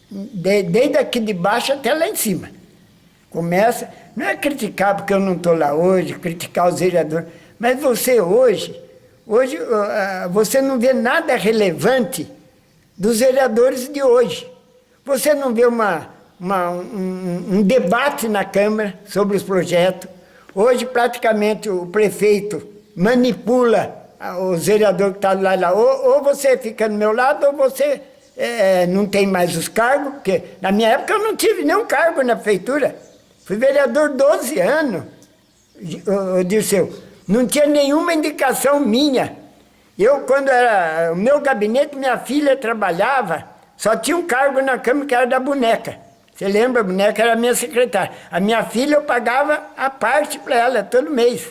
Desde aqui de baixo até lá em cima. Começa, não é criticar porque eu não estou lá hoje, criticar os vereadores, mas você hoje você não vê nada relevante dos vereadores de hoje. Você não vê um debate na Câmara sobre os projetos. Hoje, praticamente, o prefeito manipula os vereadores que estão lá. Ou você fica do meu lado, ou você não tem mais os cargos, porque na minha época eu não tive nenhum cargo na prefeitura. Fui vereador 12 anos, Dirceu. Não tinha nenhuma indicação minha. Quando era o meu gabinete, minha filha trabalhava, só tinha um cargo na Câmara que era da boneca. Você lembra? A boneca era a minha secretária. A minha filha eu pagava a parte para ela todo mês.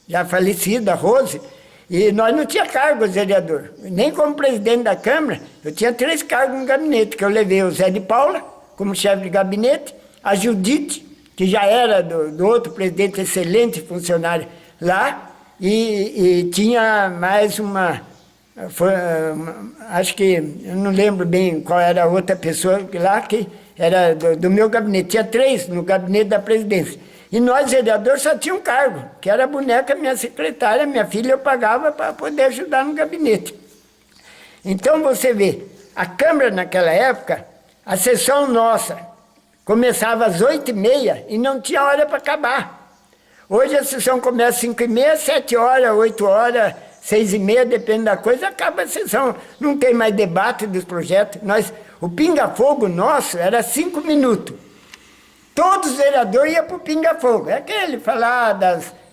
Já falecida, Rose. E nós não tinha cargo, vereador. Nem como presidente da Câmara, eu tinha 3 cargos no gabinete, que eu levei o Zé de Paula, como chefe de gabinete, a Judite, que já era do outro presidente, excelente funcionário lá, e tinha mais acho que, eu não lembro bem qual era a outra pessoa lá, que era do meu gabinete. Tinha 3 no gabinete da presidência. E nós, vereadores, só tinha um cargo, que era a boneca, minha secretária, minha filha, eu pagava para poder ajudar no gabinete. Então, você vê, a Câmara naquela época, a sessão nossa começava às 8h30 e não tinha hora para acabar. Hoje a sessão começa às 5h30, 7 horas, 8 horas, 6h30, depende da coisa, acaba a sessão. Não tem mais debate dos projetos. O pinga-fogo nosso era 5 minutos. Todos os vereadores iam para o pinga-fogo. É aquele falar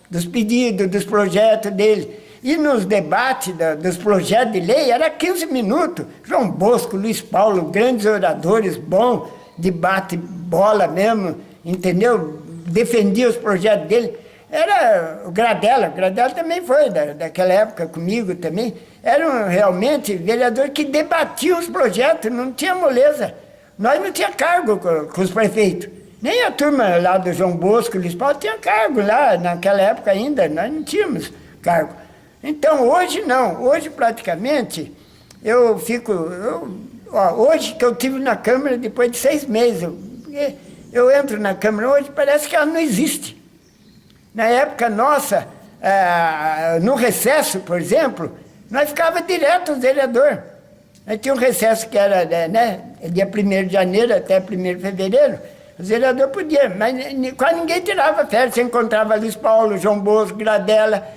dos pedidos, dos projetos dele. E nos debates dos projetos de lei era 15 minutos. João Bosco, Luiz Paulo, grandes oradores, bom, debate, bola mesmo, entendeu? Defendia os projetos dele. Era o Gradella também foi daquela época comigo também. Eram realmente vereadores que debatiam os projetos, não tinha moleza. Nós não tinha cargo com os prefeitos. Nem a turma lá do João Bosco, Luiz Paulo, tinha cargo lá, naquela época ainda, nós não tínhamos cargo. Então, hoje não, hoje praticamente, hoje que eu estive na Câmara depois de 6 meses, eu entro na Câmara hoje, parece que ela não existe. Na época nossa, no recesso, por exemplo, nós ficava direto os vereadores. Nós tinha um recesso que era, dia 1º de janeiro até 1º de fevereiro, os vereadores podiam, mas quase ninguém tirava férias. Você encontrava Luiz Paulo, João Bosco, Gradella,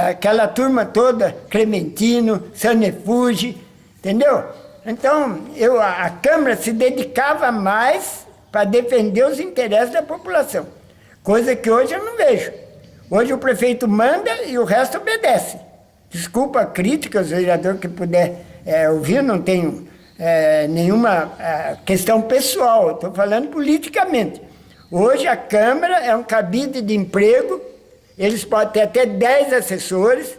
aquela turma toda, Clementino, Sanefuji, entendeu? Então, a Câmara se dedicava mais para defender os interesses da população, coisa que hoje eu não vejo. Hoje o prefeito manda e o resto obedece. Desculpa a crítica, os vereadores que puder ouvir, não tenho nenhuma questão pessoal, estou falando politicamente. Hoje a Câmara é um cabide de emprego, eles podem ter até 10 assessores.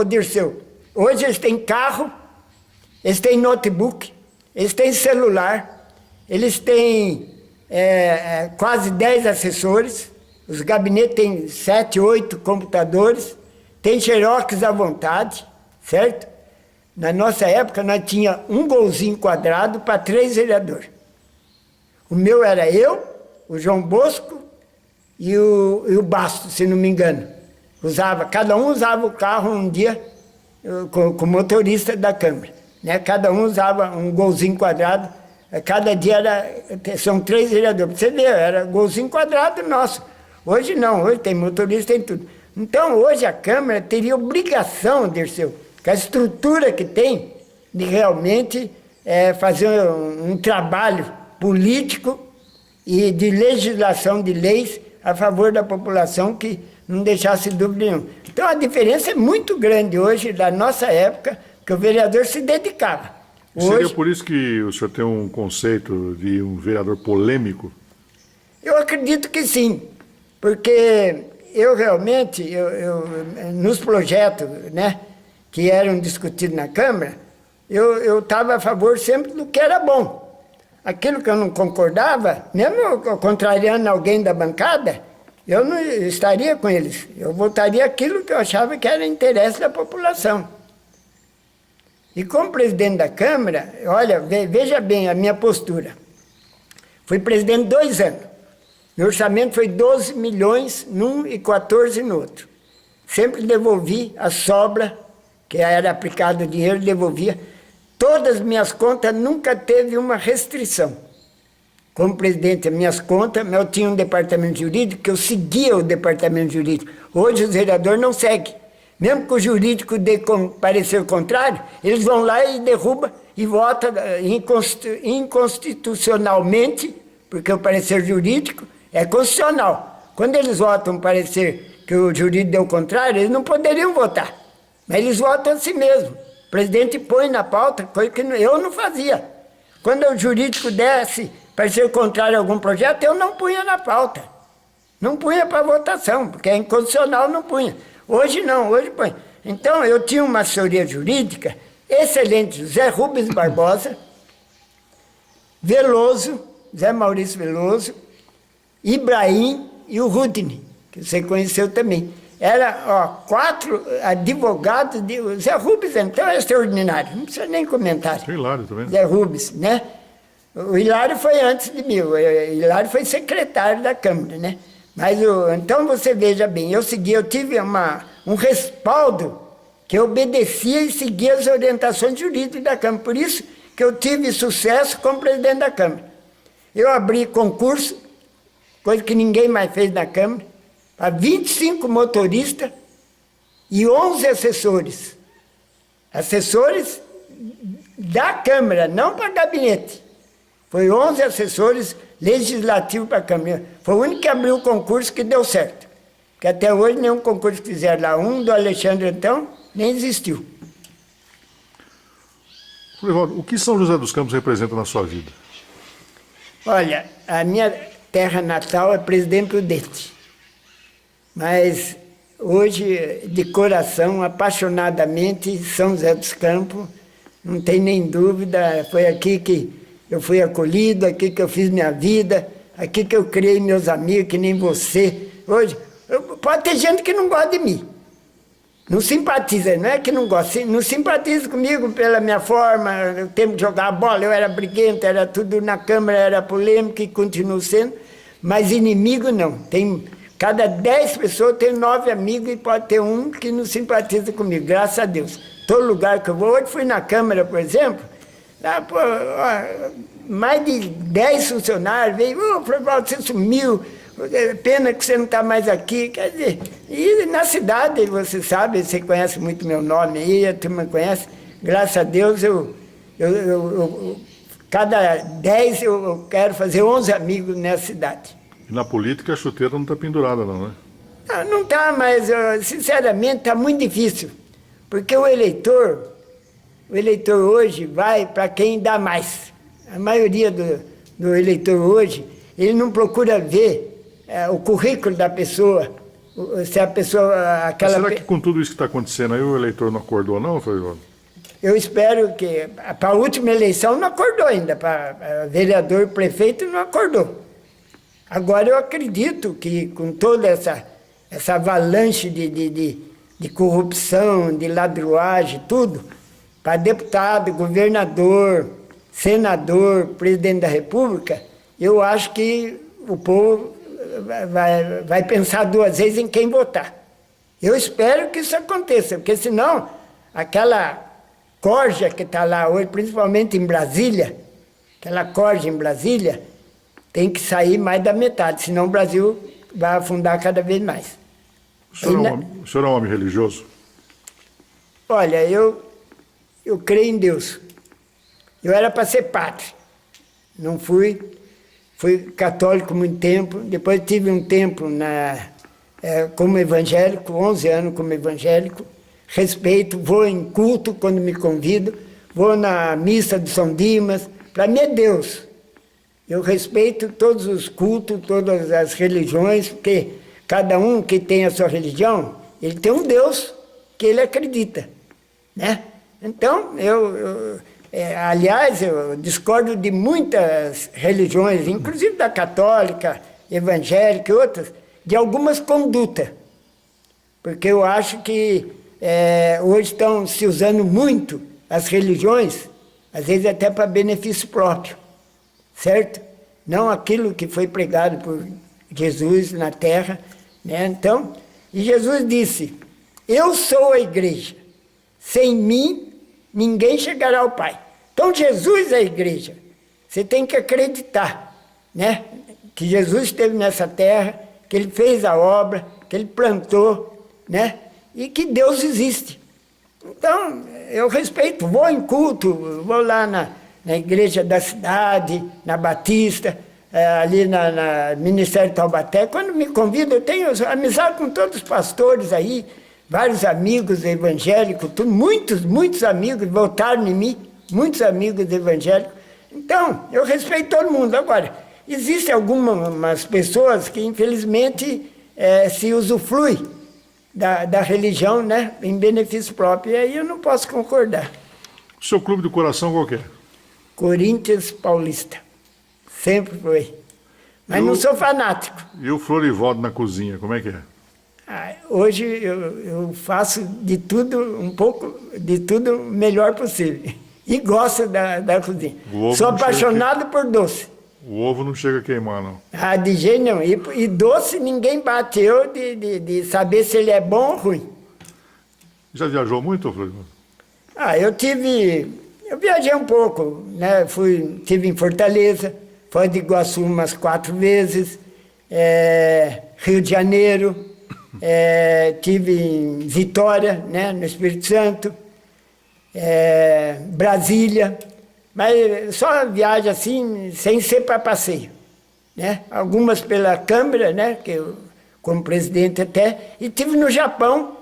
Dirceu, hoje eles têm carro, eles têm notebook, eles têm celular, eles têm quase 10 assessores, os gabinetes têm 7, 8 computadores, tem xerox à vontade, certo? Na nossa época, nós tínhamos um golzinho quadrado para 3 vereadores. O meu era eu, o João Bosco e o Basto, se não me engano. Cada um usava o carro um dia com o motorista da Câmara. Né? Cada um usava um golzinho quadrado. Cada dia são 3 vereadores. Você vê, era golzinho quadrado nosso. Hoje não, hoje tem motorista, tem tudo. Então, hoje a Câmara teria obrigação, Dirceu, com a estrutura que tem, de realmente fazer um trabalho político e de legislação de leis a favor da população que não deixasse dúvida nenhuma. Então, a diferença é muito grande hoje da nossa época, que o vereador se dedicava. Seria por isso que o senhor tem um conceito de um vereador polêmico? Eu acredito que sim, porque eu realmente, nos projetos, né, que eram discutidos na Câmara, eu estava a favor sempre do que era bom. Aquilo que eu não concordava, mesmo contrariando alguém da bancada, eu não estaria com eles. Eu votaria aquilo que eu achava que era interesse da população. E como presidente da Câmara, olha, veja bem a minha postura. Fui presidente 2 anos. Meu orçamento foi 12 milhões num e 14 no outro. Sempre devolvi a sobra, que era aplicado o dinheiro, devolvia. Todas as minhas contas nunca teve uma restrição. Como presidente, as minhas contas, eu tinha um departamento jurídico, que eu seguia o departamento jurídico. Hoje os vereadores não seguem. Mesmo que o jurídico dê parecer contrário, eles vão lá e derrubam e votam inconstitucionalmente, porque o parecer jurídico é constitucional. Quando eles votam parecer que o jurídico deu o contrário, eles não poderiam votar. Mas eles votam a si mesmo. O presidente põe na pauta, coisa que eu não fazia. Quando o jurídico desse parecer contrário a algum projeto, eu não punha na pauta. Não punha para votação, porque é inconstitucional, não punha. Hoje não, hoje põe. Então, eu tinha uma assessoria jurídica excelente, José Rubens Barbosa, Veloso, Zé Maurício Veloso, Ibrahim e o Rudney, que você conheceu também. Era 4 advogados de... O Zé Rubens, então, é extraordinário, não precisa nem comentar. O Hilário também. Zé Rubens, né? O Hilário foi antes de mim, o Hilário foi secretário da Câmara, né? Mas, então, você veja bem, eu tive um respaldo que eu obedecia e seguia as orientações jurídicas da Câmara. Por isso que eu tive sucesso como presidente da Câmara. Eu abri concurso, coisa que ninguém mais fez na Câmara, para 25 motoristas e 11 assessores. Assessores da Câmara, não para gabinete. Foi 11 assessores legislativos para a Câmara. Foi o único que abriu o concurso que deu certo. Porque até hoje nenhum concurso que fizeram lá. Um do Alexandre, então, nem existiu. Florivaldo, o que São José dos Campos representa na sua vida? Olha, a minha terra natal é Presidente Prudente. Mas hoje, de coração, apaixonadamente, São José dos Campos, não tem nem dúvida, foi aqui que eu fui acolhido, aqui que eu fiz minha vida, aqui que eu criei meus amigos, que nem você. Hoje, pode ter gente que não gosta de mim. Não simpatiza, não é que não gosta, não simpatiza comigo pela minha forma, o tempo de jogar bola, eu era briguento, era tudo na Câmara, era polêmico e continuo sendo, mas inimigo não. Cada 10 pessoas tem 9 amigos e pode ter um que não simpatiza comigo, graças a Deus. Todo lugar que eu vou, hoje fui na Câmara, por exemplo, mais de 10 funcionários, veio, Florivaldo, você sumiu, pena que você não está mais aqui, quer dizer, e na cidade, você sabe, você conhece muito meu nome aí, a turma conhece, graças a Deus, cada 10 eu quero fazer 11 amigos nessa cidade. E na política a chuteira não está pendurada não, né? Não está, mas sinceramente está muito difícil, porque o eleitor hoje vai para quem dá mais. A maioria do eleitor hoje, ele não procura ver o currículo da pessoa, se a pessoa... Será que com tudo isso que está acontecendo aí o eleitor não acordou não, Florivaldo? Eu espero que, para a última eleição não acordou ainda, para vereador, prefeito não acordou. Agora eu acredito que com toda essa avalanche de corrupção, de ladruagem, tudo, para deputado, governador, senador, presidente da República, eu acho que o povo vai pensar 2 vezes em quem votar. Eu espero que isso aconteça, porque senão aquela corja que está lá hoje, principalmente em Brasília, aquela corja em Brasília, tem que sair mais da metade, senão o Brasil vai afundar cada vez mais. O senhor é um homem religioso? Olha, eu creio em Deus. Eu era para ser padre. Não fui. Fui católico muito tempo. Depois tive um tempo como evangélico, 11 anos como evangélico. Respeito, vou em culto quando me convido. Vou na missa de São Dimas. Para mim é Deus. Eu respeito todos os cultos, todas as religiões, porque cada um que tem a sua religião, ele tem um Deus que ele acredita, né? Então, aliás, eu discordo de muitas religiões, inclusive da católica, evangélica e outras, de algumas condutas, porque eu acho que hoje estão se usando muito as religiões, às vezes até para benefício próprio, certo? Não aquilo que foi pregado por Jesus na terra, né? Então, e Jesus disse, eu sou a igreja, sem mim ninguém chegará ao Pai. Então Jesus é a igreja, você tem que acreditar, né? Que Jesus esteve nessa terra, que Ele fez a obra, que Ele plantou, né? E que Deus existe. Então, eu respeito, vou em culto, vou lá na igreja da cidade, na Batista, ali na Ministério Taubaté. Quando me convidam, eu tenho amizade com todos os pastores aí, vários amigos evangélicos, muitos amigos votaram em mim, muitos amigos evangélicos. Então, eu respeito todo mundo. Agora, existem algumas pessoas que, infelizmente, se usufruem da religião, né, em benefício próprio, e aí eu não posso concordar. O seu clube do coração qual que é? Corinthians Paulista. Sempre foi. Mas não sou fanático. E o Florivaldo na cozinha, como é que é? Hoje eu faço de tudo, um pouco de tudo melhor possível. E gosto da cozinha. Sou apaixonado por doce. O ovo não chega a queimar, não. De jeito nenhum. E doce ninguém bate eu de saber se ele é bom ou ruim. Já viajou muito, Florivaldo? Eu viajei um pouco, né? Tive em Fortaleza, Foz do Iguaçu umas 4 vezes, Rio de Janeiro, tive em Vitória, né? No Espírito Santo, Brasília, mas só viagem assim, sem ser para passeio, né? Algumas pela Câmara, né? Que eu, como presidente até, e tive no Japão,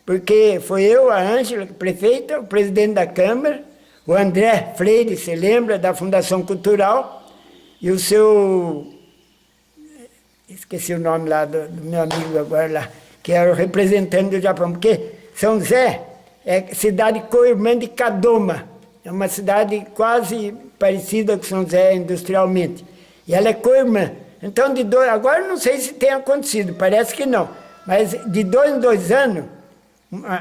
porque foi eu, a Ângela, prefeita, o presidente da Câmara, o André Freire, se lembra, da Fundação Cultural, e o seu, esqueci o nome lá do meu amigo agora lá, que era o representante do Japão, porque São José é cidade co-irmã de Kadoma, é uma cidade quase parecida com São José industrialmente, e ela é co-irmã. Então, agora não sei se tem acontecido, parece que não, mas de 2 em 2 anos,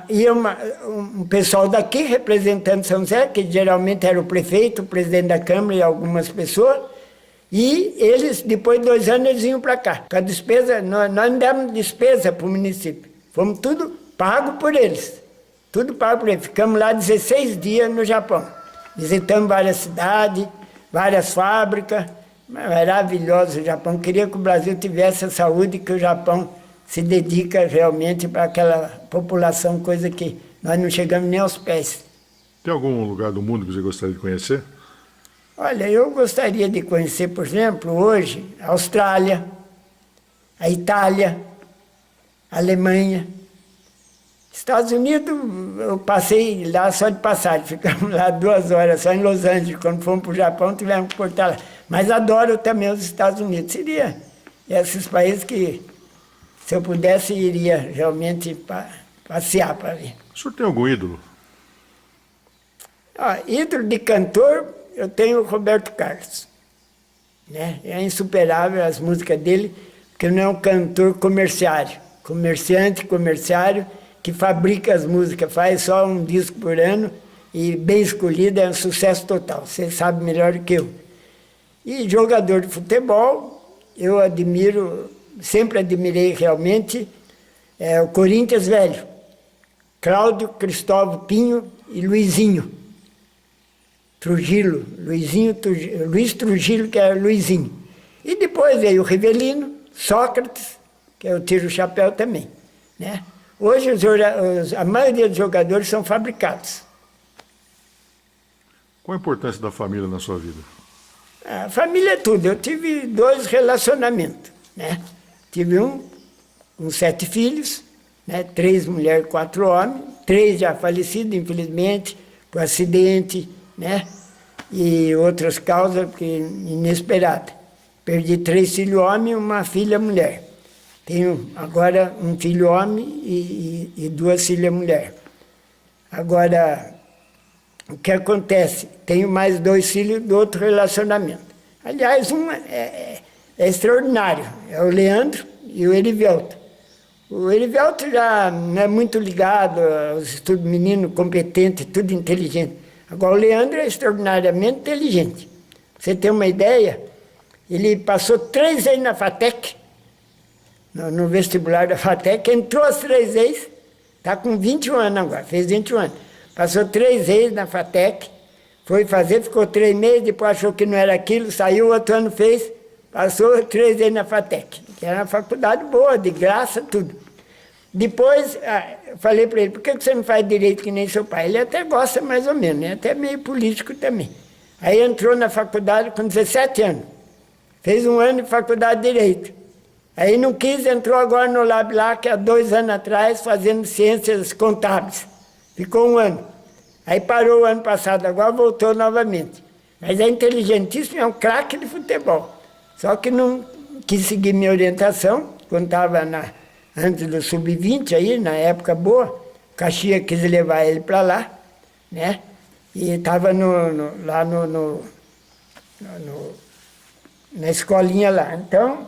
ia um pessoal daqui representando São José, que geralmente era o prefeito, o presidente da Câmara e algumas pessoas, e eles, depois de 2 anos, eles iam para cá. Com a despesa, nós não demos despesa para o município, fomos tudo pago por eles, tudo pago por eles. Ficamos lá 16 dias no Japão, visitamos várias cidades, várias fábricas, maravilhoso o Japão. Queria que o Brasil tivesse a saúde que o Japão se dedica realmente para aquela população, coisa que nós não chegamos nem aos pés. Tem algum lugar do mundo que você gostaria de conhecer? Olha, eu gostaria de conhecer, por exemplo, hoje, a Austrália, a Itália, a Alemanha. Estados Unidos, eu passei lá só de passagem, ficamos lá 2 horas, só em Los Angeles. Quando fomos para o Japão, tivemos que cortar lá. Mas adoro também os Estados Unidos. Seria esses países que, se eu pudesse, iria realmente passear para ver. O senhor tem algum ídolo? Ídolo de cantor, eu tenho o Roberto Carlos, né? É insuperável as músicas dele, porque não é um cantor comerciário, comerciário, que fabrica as músicas, faz só um disco por ano e bem escolhido, é um sucesso total, você sabe melhor do que eu. E jogador de futebol, eu admiro, sempre admirei realmente, o Corinthians velho, Cláudio, Cristóvão Pinho e Luizinho Trujillo, Luiz Trujillo, que era Luizinho. E depois veio o Rivelino, Sócrates, que eu tiro o chapéu também, né? Hoje a maioria dos jogadores são fabricados. Qual a importância da família na sua vida? A família é tudo. Eu tive 2 relacionamentos, né? Tive com 7 filhos, né? 3 mulheres, 4 homens, 3 já falecidos, infelizmente, por acidente, né? E outras causas inesperadas. Perdi 3 filhos homens e uma filha mulher. Tenho agora um filho homem e 2 filhas mulher. Agora, o que acontece? Tenho mais 2 filhos do outro relacionamento. Aliás, um é extraordinário, é o Leandro, e o Erivelto. O Erivelto já não é muito ligado aos estudos, menino competente, tudo inteligente. Agora, o Leandro é extraordinariamente inteligente. Pra você ter uma ideia, ele passou 3 vezes na FATEC, no vestibular da FATEC, entrou as 3 vezes, está com 21 anos agora, fez 21 anos. Passou 3 vezes na FATEC, foi fazer, ficou 3 meses, depois achou que não era aquilo, saiu, outro ano fez, passou 3 vezes na FATEC, que era uma faculdade boa, de graça, tudo. Depois, eu falei para ele, por que você não faz direito que nem seu pai? Ele até gosta mais ou menos, né? Até meio político também. Aí entrou na faculdade com 17 anos, fez 1 ano de faculdade de Direito. Aí não quis, entrou agora no Lab lá, que há 2 anos atrás, fazendo ciências contábeis. Ficou 1 ano. Aí parou o ano passado, agora voltou novamente. Mas é inteligentíssimo, é um craque de futebol. Só que não quis seguir minha orientação, quando estava antes do Sub-20, aí, na época boa, o Caxias quis levar ele para lá, né? E estava lá na escolinha lá. Então,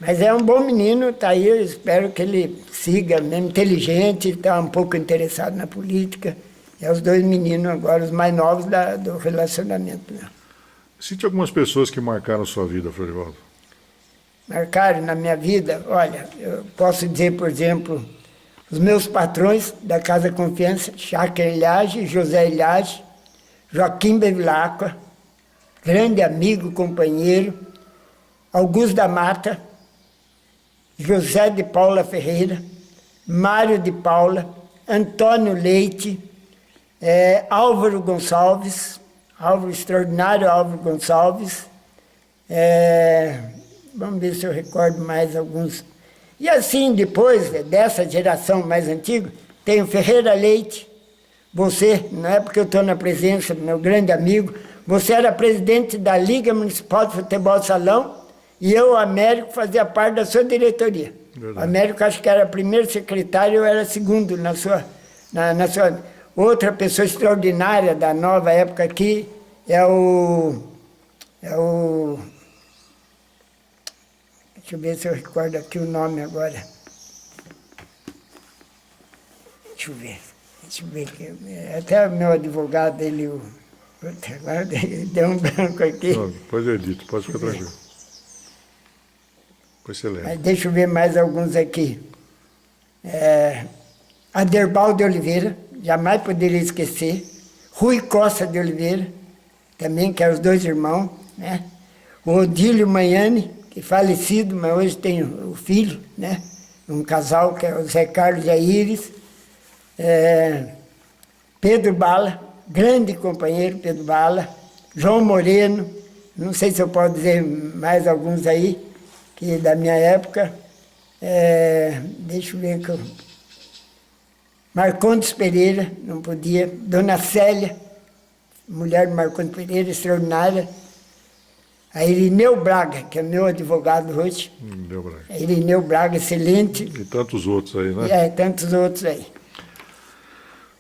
mas é um bom menino, tá aí, eu espero que ele siga, mesmo inteligente, está um pouco interessado na política. É os 2 meninos agora, os mais novos do relacionamento. Né? Cite algumas pessoas que marcaram a sua vida, Florivaldo. Marcaram na minha vida, olha, eu posso dizer, por exemplo, os meus patrões da Casa Confiança, Chácara Ilhage, José Ilhage, Joaquim Bevilacqua, grande amigo, companheiro, Augusto da Mata, José de Paula Ferreira, Mário de Paula, Antônio Leite, Álvaro Gonçalves, extraordinário Álvaro Gonçalves, vamos ver se eu recordo mais alguns. E assim, depois dessa geração mais antiga, tem o Ferreira Leite, você, na época que eu estou na presença, meu grande amigo, você era presidente da Liga Municipal de Futebol Salão, e eu, Américo, fazia parte da sua diretoria. Verdade. O Américo, acho que era primeiro secretário, eu era segundo na sua... Outra pessoa extraordinária da nova época aqui é o... Deixa eu ver se eu recordo aqui o nome agora. Deixa eu ver. Até o meu advogado, agora deu um branco aqui. Não, depois eu edito, pode ficar tranquilo. Depois você lembra. Deixa eu ver mais alguns aqui. Aderbal de Oliveira, jamais poderia esquecer. Rui Costa de Oliveira, também, que eram os 2 irmãos, né? O Odílio Manhani, que é falecido, mas hoje tem o filho, né? Um casal, que é o Zé Carlos e a Iris. Pedro Bala, grande companheiro, Pedro Bala. João Moreno, não sei se eu posso dizer mais alguns aí, que da minha época. Deixa eu ver que eu... Marcondes Pereira, não podia. Dona Célia, mulher de Marcondes Pereira, extraordinária. A Irineu Braga, que é meu advogado hoje. Irineu Braga. A Irineu Braga, excelente. E tantos outros aí, né? Tantos outros aí. Se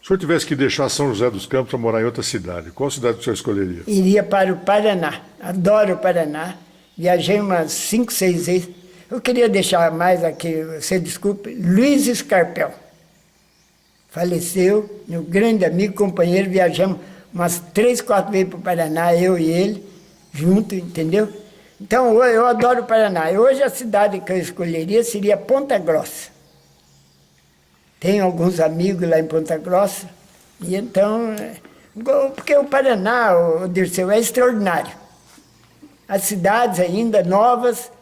o senhor tivesse que deixar São José dos Campos para morar em outra cidade, qual cidade o senhor escolheria? Iria para o Paraná. Adoro o Paraná. Viajei umas 5, 6 vezes. Eu queria deixar mais aqui, você desculpe, Luiz Scarpel. Faleceu, meu grande amigo, companheiro, viajamos umas 3, 4 vezes para o Paraná, eu e ele, junto, entendeu? Então, eu adoro o Paraná. E hoje a cidade que eu escolheria seria Ponta Grossa. Tenho alguns amigos lá em Ponta Grossa, e então, porque o Paraná, o Dirceu, é extraordinário. As cidades ainda novas,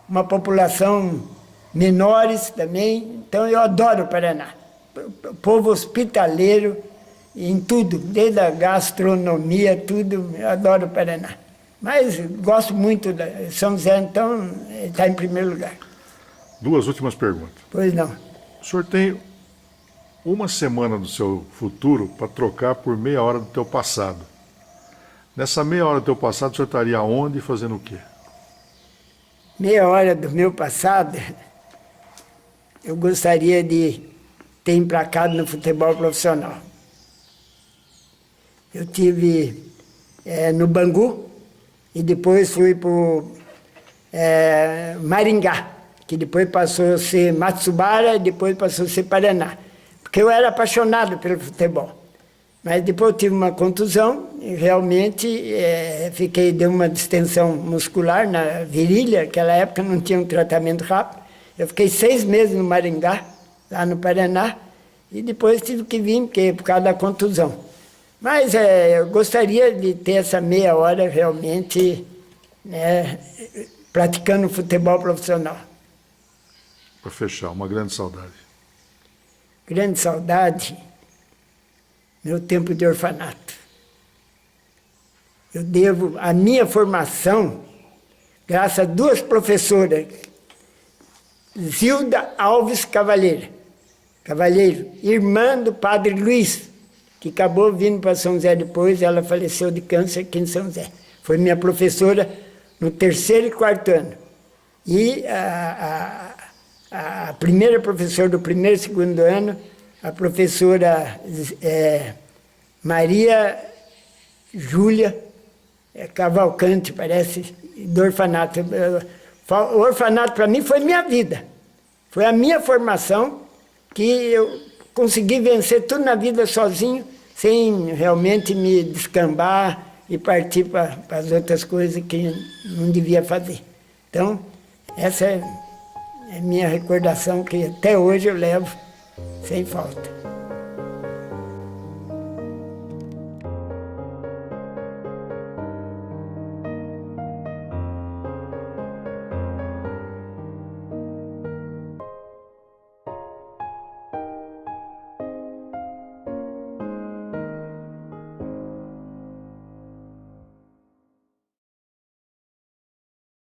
uma população menores também, então eu adoro o Paraná. Povo hospitaleiro em tudo, desde a gastronomia, tudo, eu adoro o Paraná. Mas gosto muito de São José, então está em primeiro lugar. 2 últimas perguntas. Pois não. O senhor tem 1 semana do seu futuro para trocar por meia hora do teu passado. Nessa meia hora do teu passado, o senhor estaria onde e fazendo o quê? Meia hora do meu passado, eu gostaria de ter emplacado no futebol profissional. Eu tive no Bangu e depois fui para Maringá, que depois passou a ser Matsubara e depois passou a ser Paraná. Porque eu era apaixonado pelo futebol. Mas depois eu tive uma contusão e realmente deu uma distensão muscular na virilha. Naquela época não tinha um tratamento rápido. Eu fiquei 6 meses no Maringá, lá no Paraná, e depois tive que vir por causa da contusão. Mas eu gostaria de ter essa meia hora realmente, né, praticando futebol profissional. Para fechar, uma grande saudade. Grande saudade, meu tempo de orfanato. Eu devo a minha formação, graças a 2 professoras, Zilda Alves Cavalheiro, irmã do padre Luiz, que acabou vindo para São José depois, ela faleceu de câncer aqui em São José. Foi minha professora no 3º e 4º ano. E a primeira professora do 1º e 2º ano, a professora Maria Júlia Cavalcante, parece, do orfanato. O orfanato, para mim, foi minha vida. Foi a minha formação que eu consegui vencer tudo na vida sozinho, sem realmente me descambar e partir para as outras coisas que não devia fazer. Então, essa é minha recordação que até hoje eu levo sem falta.